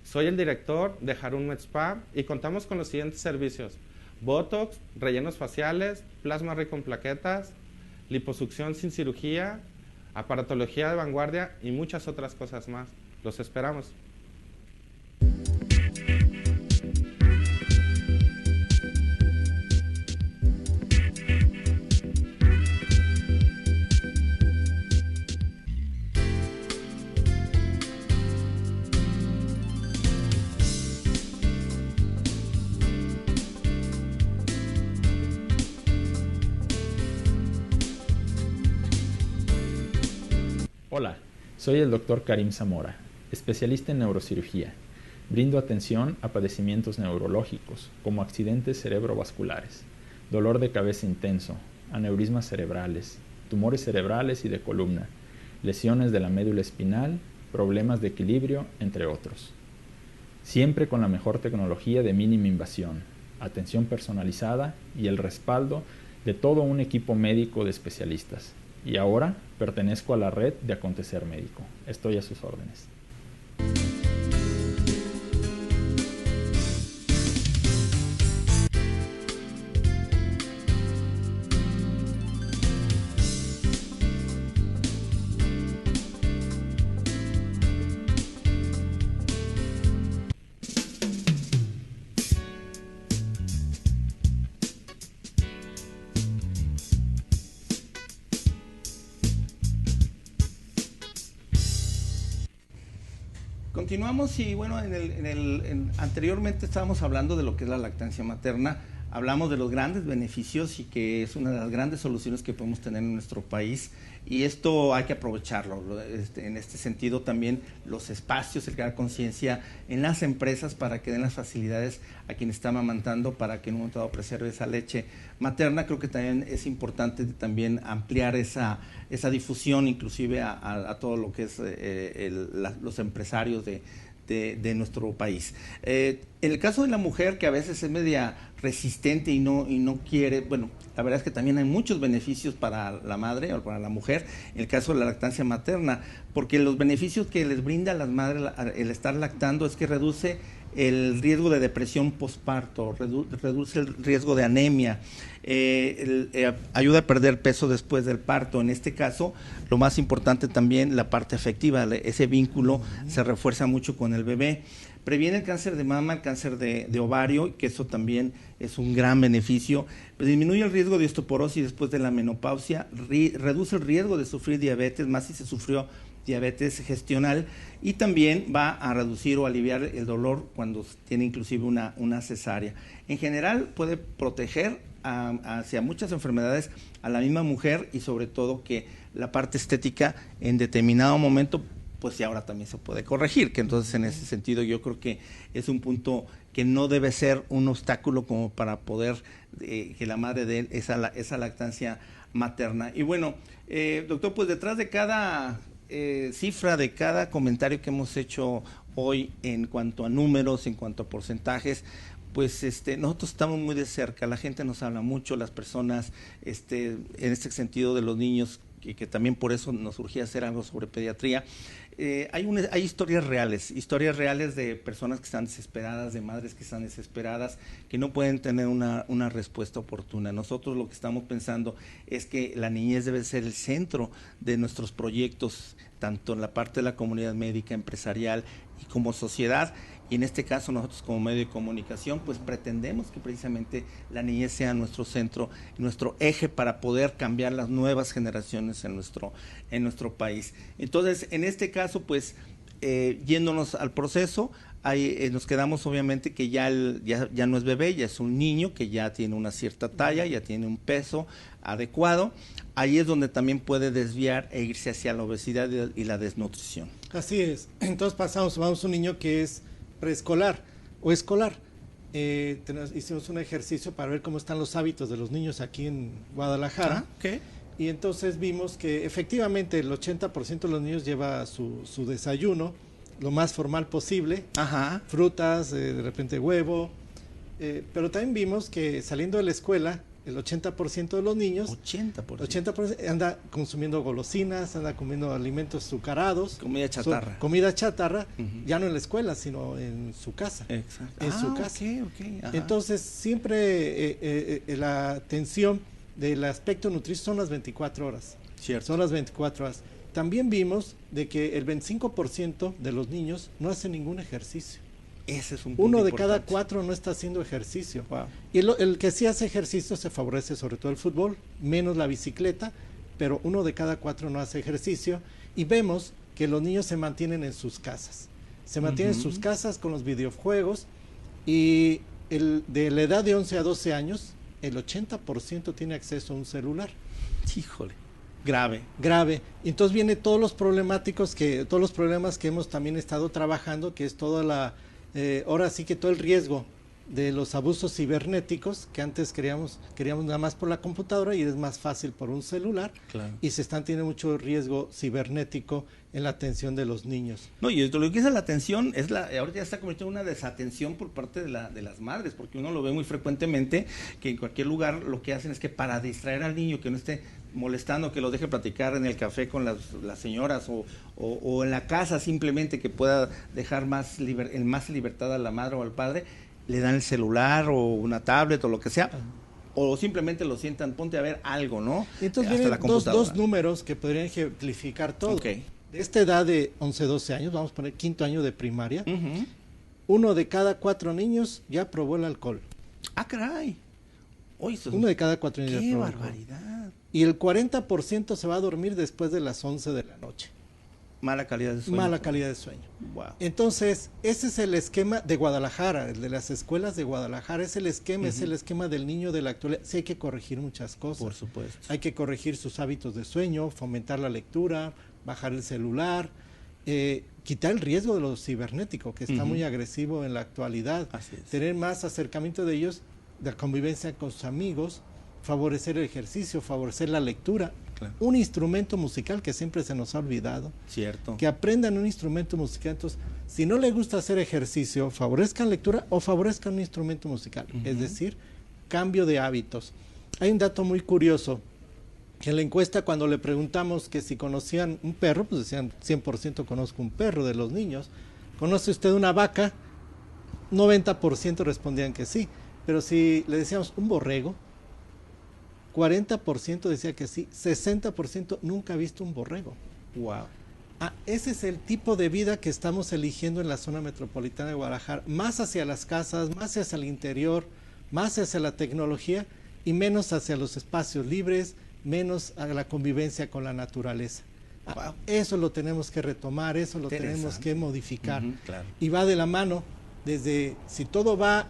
Soy el director de Harun Med Spa y contamos con los siguientes servicios: Botox, rellenos faciales, plasma rico en plaquetas, liposucción sin cirugía, aparatología de vanguardia y muchas otras cosas más. Los esperamos. Hola, soy el Dr. Karim Zamora, especialista en neurocirugía. Brindo atención a padecimientos neurológicos, como accidentes cerebrovasculares, dolor de cabeza intenso, aneurismas cerebrales, tumores cerebrales y de columna, lesiones de la médula espinal, problemas de equilibrio, entre otros. Siempre con la mejor tecnología de mínima invasión, atención personalizada y el respaldo de todo un equipo médico de especialistas. Y ahora pertenezco a la red de Acontecer Médico. Estoy a sus órdenes. Continuamos y bueno, anteriormente estábamos hablando de lo que es la lactancia materna, hablamos de los grandes beneficios y que es una de las grandes soluciones que podemos tener en nuestro país, y esto hay que aprovecharlo. En este sentido también los espacios, el crear conciencia en las empresas para que den las facilidades a quien está amamantando para que en un momento dado preserve esa leche materna. Creo que también es importante también ampliar esa difusión inclusive a todo lo que es los empresarios de nuestro país. En el caso de la mujer, que a veces es media resistente y no quiere, bueno, la verdad es que también hay muchos beneficios para la madre o para la mujer, en el caso de la lactancia materna, porque los beneficios que les brinda a las madres el estar lactando es que reduce el riesgo de depresión postparto, reduce el riesgo de anemia, ayuda a perder peso después del parto. En este caso, lo más importante también, la parte afectiva, ese vínculo se refuerza mucho con el bebé. Previene el cáncer de mama, el cáncer de ovario, que eso también es un gran beneficio. Disminuye el riesgo de osteoporosis después de la menopausia, reduce el riesgo de sufrir diabetes, más si se sufrió diabetes gestional, y también va a reducir o aliviar el dolor cuando tiene inclusive una cesárea. En general puede proteger hacia muchas enfermedades a la misma mujer, y sobre todo que la parte estética en determinado momento pues ya ahora también se puede corregir, que entonces en ese sentido yo creo que es un punto que no debe ser un obstáculo como para poder que la madre dé esa lactancia materna. Y bueno, doctor, pues detrás de cada cifra, de cada comentario que hemos hecho hoy en cuanto a números, en cuanto a porcentajes, pues nosotros estamos muy de cerca, la gente nos habla mucho, las personas, en este sentido de los niños, que también por eso nos surgía hacer algo sobre pediatría. Hay historias reales de personas que están desesperadas, de madres que están desesperadas, que no pueden tener una respuesta oportuna. Nosotros lo que estamos pensando es que la niñez debe ser el centro de nuestros proyectos, tanto en la parte de la comunidad médica, empresarial y como sociedad, y en este caso nosotros como medio de comunicación, pues pretendemos que precisamente la niñez sea nuestro centro, nuestro eje para poder cambiar las nuevas generaciones en nuestro país. Entonces, en este caso, pues, yéndonos al proceso, nos quedamos obviamente que ya no es bebé, ya es un niño que ya tiene una cierta talla, ya tiene un peso adecuado. Ahí es donde también puede desviar e irse hacia la obesidad y la desnutrición. Así es. Entonces vamos a un niño que es preescolar o escolar. Hicimos un ejercicio para ver cómo están los hábitos de los niños aquí en Guadalajara. Okay. Y entonces vimos que efectivamente el 80% de los niños lleva su desayuno lo más formal posible, Ajá. frutas, de repente huevo, pero también vimos que saliendo de la escuela, el 80% de los niños 80% anda consumiendo golosinas, anda comiendo alimentos azucarados, comida chatarra, ya no en la escuela, sino en su casa. Exacto. En su casa. Okay. Entonces, siempre la atención del aspecto nutricio son las 24 horas. Cierto. Son las 24 horas. También vimos de que el 25% de los niños no hacen ningún ejercicio. Ese es un punto Uno de importante. cada 4 no está haciendo ejercicio. Wow. Y el que sí hace ejercicio se favorece sobre todo el fútbol, menos la bicicleta, pero 1 de cada 4 no hace ejercicio. Y vemos que los niños se mantienen en sus casas. Se mantienen en sus casas con los videojuegos, y de la edad de 11 a 12 años, el 80% tiene acceso a un celular. Híjole. Grave. Y entonces viene todos los problemas que hemos también estado trabajando, que es toda ahora sí que todo el riesgo de los abusos cibernéticos, que antes queríamos nada más por la computadora y es más fácil por un celular. Claro. Y se están teniendo mucho riesgo cibernético en la atención de los niños. No, y lo que es la atención ahorita ya está convirtiendo en una desatención por parte de las madres, porque uno lo ve muy frecuentemente que en cualquier lugar lo que hacen es que para distraer al niño, que no esté molestando, que lo deje platicar en el café con las señoras o en la casa, simplemente que pueda dejar más libertad a la madre o al padre, le dan el celular o una tablet o lo que sea, o simplemente lo sientan, ponte a ver algo, ¿no? Y entonces vienen dos números que podrían ejemplificar todo. Okay. De esta edad de 11, 12 años, vamos a poner 5º año de primaria, Uh-huh. 1 de cada 4 niños ya probó el alcohol. Ah, caray. Oye, 1 de cada 4 niños. ¡Qué barbaridad! Y el 40% se va a dormir después de las 11 de la noche. Mala calidad de sueño. Mala calidad de sueño. Wow. Entonces, ese es el esquema de Guadalajara, el de las escuelas de Guadalajara, es el esquema, es el esquema del niño de la actualidad. Sí hay que corregir muchas cosas. Por supuesto. Hay que corregir sus hábitos de sueño, fomentar la lectura, bajar el celular, quitar el riesgo de lo cibernético, que está muy agresivo en la actualidad. Así es. Tener más acercamiento de ellos, de la convivencia con sus amigos, favorecer el ejercicio, favorecer la lectura. Claro. Un instrumento musical que siempre se nos ha olvidado. Cierto. Que aprendan un instrumento musical. Entonces, si no les gusta hacer ejercicio, favorezcan lectura o favorezcan un instrumento musical. Es decir, cambio de hábitos. Hay un dato muy curioso, que en la encuesta cuando le preguntamos que si conocían un perro, pues decían 100% conozco un perro de los niños. ¿Conoce usted una vaca? 90% respondían que sí. Pero si le decíamos un borrego, 40% decía que sí, 60% nunca ha visto un borrego. Wow. Ese es el tipo de vida que estamos eligiendo en la zona metropolitana de Guadalajara, más hacia las casas, más hacia el interior, más hacia la tecnología y menos hacia los espacios libres, menos a la convivencia con la naturaleza. Wow. Eso lo tenemos que retomar, eso lo tenemos que modificar. Claro. Y va de la mano, desde si todo va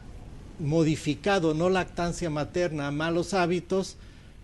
modificado, no lactancia materna, malos hábitos,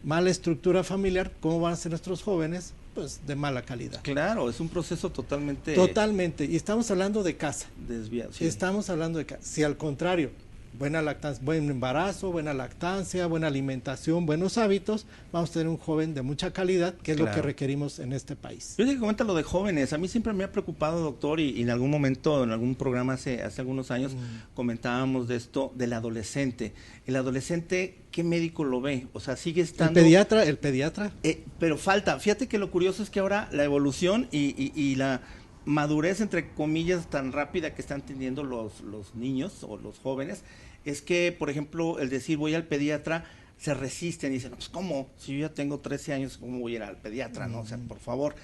mala estructura familiar, ¿cómo van a ser nuestros jóvenes? Pues de mala calidad. Claro, es un proceso totalmente... Totalmente, y estamos hablando de casa. Desviado. Sí. Estamos hablando de casa. Si al contrario, buena lactancia, buen embarazo, buena lactancia, buena alimentación, buenos hábitos, vamos a tener un joven de mucha calidad, que es lo que requerimos en este país. Yo que comenta lo de jóvenes, a mí siempre me ha preocupado, doctor, y en algún momento, en algún programa hace algunos años, comentábamos de esto, del adolescente. El adolescente, ¿qué médico lo ve? O sea, sigue estando... El pediatra. Pero falta, fíjate que lo curioso es que ahora la evolución y la madurez, entre comillas, tan rápida que están teniendo los niños o los jóvenes, es que, por ejemplo, el decir voy al pediatra se resisten y dicen, pues ¿cómo? Si yo ya tengo 13 años, ¿cómo voy a ir al pediatra? ¿No? O sea, por favor.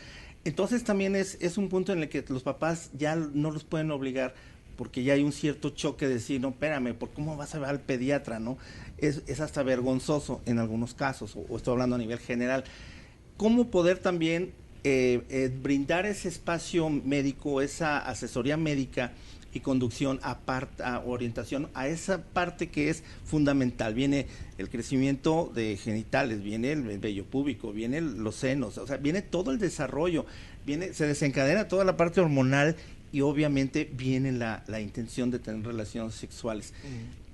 Entonces también es un punto en el que los papás ya no los pueden obligar, porque ya hay un cierto choque de decir, no, espérame, ¿por cómo vas a ver al pediatra? ¿No? Es hasta vergonzoso en algunos casos, o estoy hablando a nivel general. ¿Cómo poder también brindar ese espacio médico, esa asesoría médica y conducción a orientación a esa parte que es fundamental? Viene el crecimiento de genitales, viene el vello púbico, vienen los senos, o sea, viene todo el desarrollo, se desencadena toda la parte hormonal y obviamente viene la intención de tener relaciones sexuales.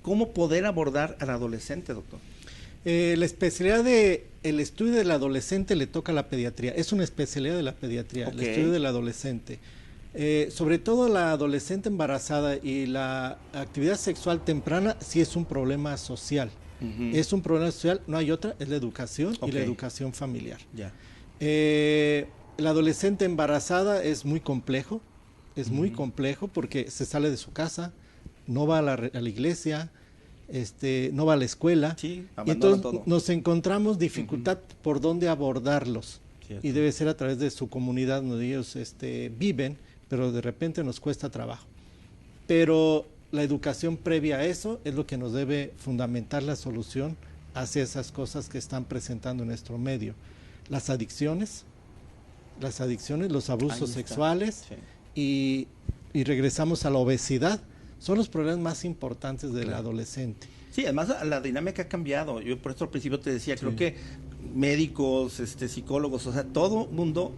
¿Cómo poder abordar al adolescente, doctor? La especialidad el estudio del adolescente le toca a la pediatría, es una especialidad de la pediatría, el estudio del adolescente. Sobre todo la adolescente embarazada y la actividad sexual temprana sí es un problema social. Es un problema social, no hay otra, es la educación y la educación familiar. La adolescente embarazada es muy complejo, muy complejo porque se sale de su casa, no va a la iglesia, no va a la escuela, y entonces todo. Nos encontramos dificultad por dónde abordarlos. Y debe ser a través de su comunidad donde ellos viven, pero de repente nos cuesta trabajo. Pero la educación previa a eso es lo que nos debe fundamentar la solución hacia esas cosas que están presentando en nuestro medio. Las adicciones, los abusos sexuales y regresamos a la obesidad. Son los problemas más importantes del adolescente. Sí, además la dinámica ha cambiado. Yo por eso al principio te decía, creo que médicos, psicólogos, o sea, todo mundo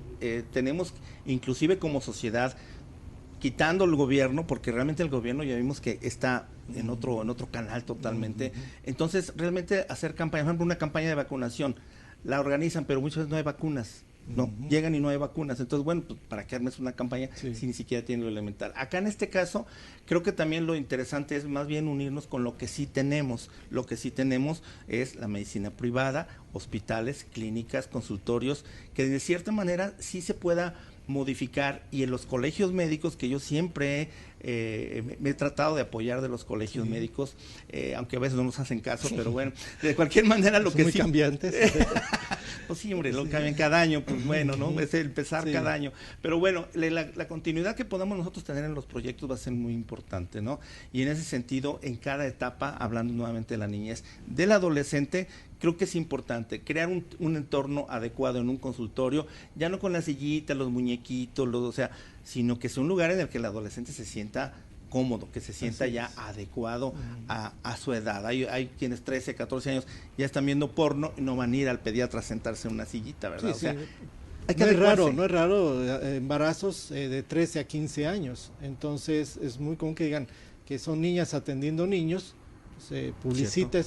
tenemos, inclusive como sociedad, quitando el gobierno, porque realmente el gobierno ya vimos que está en otro canal totalmente. Entonces, realmente hacer campaña, por ejemplo, una campaña de vacunación, la organizan, pero muchas veces no hay vacunas. No, llegan y no hay vacunas. Entonces, bueno, pues, ¿para qué armes una campaña si ni siquiera tiene lo elemental? Acá en este caso, creo que también lo interesante es más bien unirnos con lo que sí tenemos. Lo que sí tenemos es la medicina privada, hospitales, clínicas, consultorios, que de cierta manera sí se pueda modificar, y en los colegios médicos, que yo siempre me he tratado de apoyar de los colegios médicos, aunque a veces no nos hacen caso, pero bueno, de cualquier manera lo que muy sí... cambiantes. Pues sí, hombre, lo cambian cada año, pues bueno, ¿no? Es el empezar cada año. Pero bueno, la continuidad que podamos nosotros tener en los proyectos va a ser muy importante, ¿no? Y en ese sentido, en cada etapa, hablando nuevamente de la niñez, del adolescente, creo que es importante crear un entorno adecuado en un consultorio, ya no con la sillita, los muñequitos, o sea, sino que sea un lugar en el que el adolescente se sienta cómodo, que se sienta ya adecuado a su edad. Hay quienes 13, 14 años ya están viendo porno y no van a ir al pediatra a sentarse en una sillita, ¿verdad? Sí, o sea, hay que no es raro embarazos de 13 a 15 años, entonces es muy común que digan que son niñas atendiendo niños, se publicita,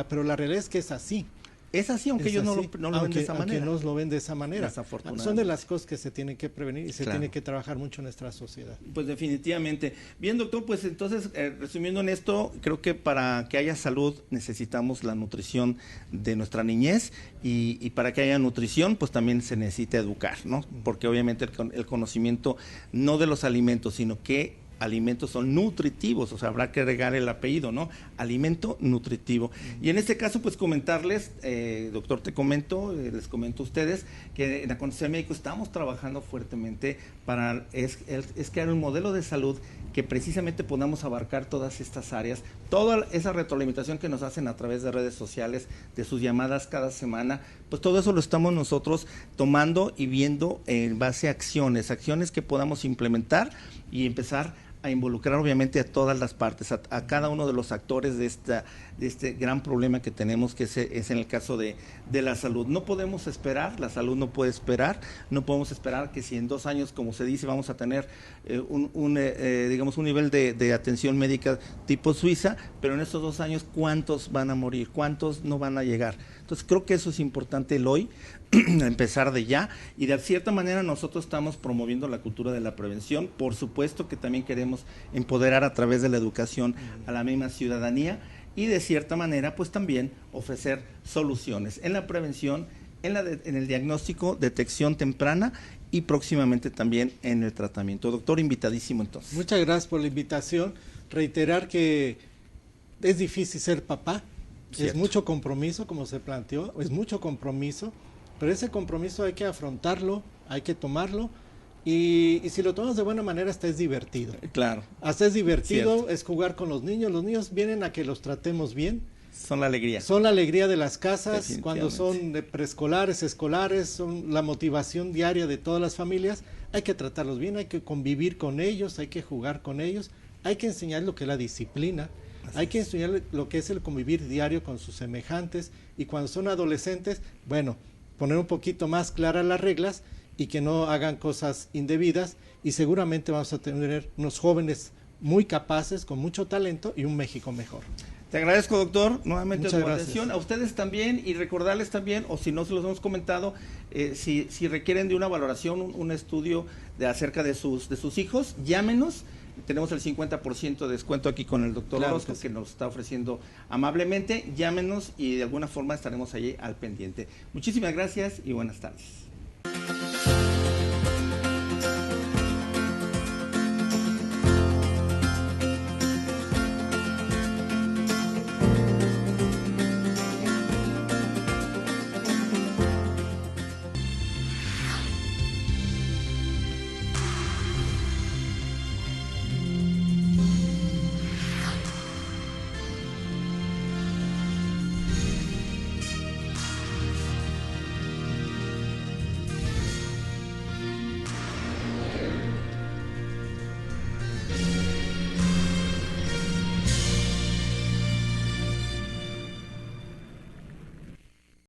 pero la realidad es que es así. Es así, aunque ellos no lo ven de esa manera. Aunque no lo ven de esa manera. Son de las cosas que se tienen que prevenir y se tiene que trabajar mucho en nuestra sociedad. Pues definitivamente. Bien, doctor, pues entonces, resumiendo en esto, creo que para que haya salud necesitamos la nutrición de nuestra niñez, y para que haya nutrición, pues también se necesita educar, ¿no? Porque obviamente el conocimiento no de los alimentos, sino que alimentos son nutritivos, o sea, habrá que agregar el apellido, ¿no? Alimento nutritivo. Y en este caso, pues comentarles, doctor, les comento a ustedes que en Acontecer Médico estamos trabajando fuertemente para es crear un modelo de salud que precisamente podamos abarcar todas estas áreas, toda esa retroalimentación que nos hacen a través de redes sociales, de sus llamadas cada semana, pues todo eso lo estamos nosotros tomando y viendo en base a acciones que podamos implementar y empezar a involucrar obviamente a todas las partes, a cada uno de los actores de este gran problema que tenemos, que es en el caso de la salud. No podemos esperar, la salud no puede esperar, no podemos esperar que si en 2 años, como se dice, vamos a tener digamos un nivel de atención médica tipo Suiza, pero en estos 2 años, ¿cuántos van a morir? ¿Cuántos no van a llegar? Entonces creo que eso es importante el hoy, empezar de ya, y de cierta manera nosotros estamos promoviendo la cultura de la prevención. Por supuesto que también queremos empoderar a través de la educación a la misma ciudadanía, y de cierta manera pues también ofrecer soluciones en la prevención, en el diagnóstico, detección temprana y próximamente también en el tratamiento. Doctor, invitadísimo entonces. Muchas gracias por la invitación. Reiterar que es difícil ser papá, Es mucho compromiso, como se planteó, es mucho compromiso, pero ese compromiso hay que afrontarlo, hay que tomarlo, y si lo tomamos de buena manera, hasta es divertido. Claro. Hasta es divertido, Cierto. Es jugar con los niños vienen a que los tratemos bien. Son la alegría. Son la alegría de las casas, cuando son de preescolares, escolares, son la motivación diaria de todas las familias. Hay que tratarlos bien, hay que convivir con ellos, hay que jugar con ellos, hay que enseñar lo que es la disciplina, hay que enseñar lo que es el convivir diario con sus semejantes, y cuando son adolescentes, bueno, poner un poquito más claras las reglas y que no hagan cosas indebidas, y seguramente vamos a tener unos jóvenes muy capaces, con mucho talento, y un México mejor. Te agradezco, doctor, nuevamente Muchas tu gracias. atención. A ustedes también, y recordarles también, o si no se los hemos comentado, si requieren de una valoración, un estudio acerca de sus hijos, llámenos. Tenemos el 50% de descuento aquí con el doctor Orozco, que nos está ofreciendo amablemente. Llámenos y de alguna forma estaremos allí al pendiente. Muchísimas gracias y buenas tardes.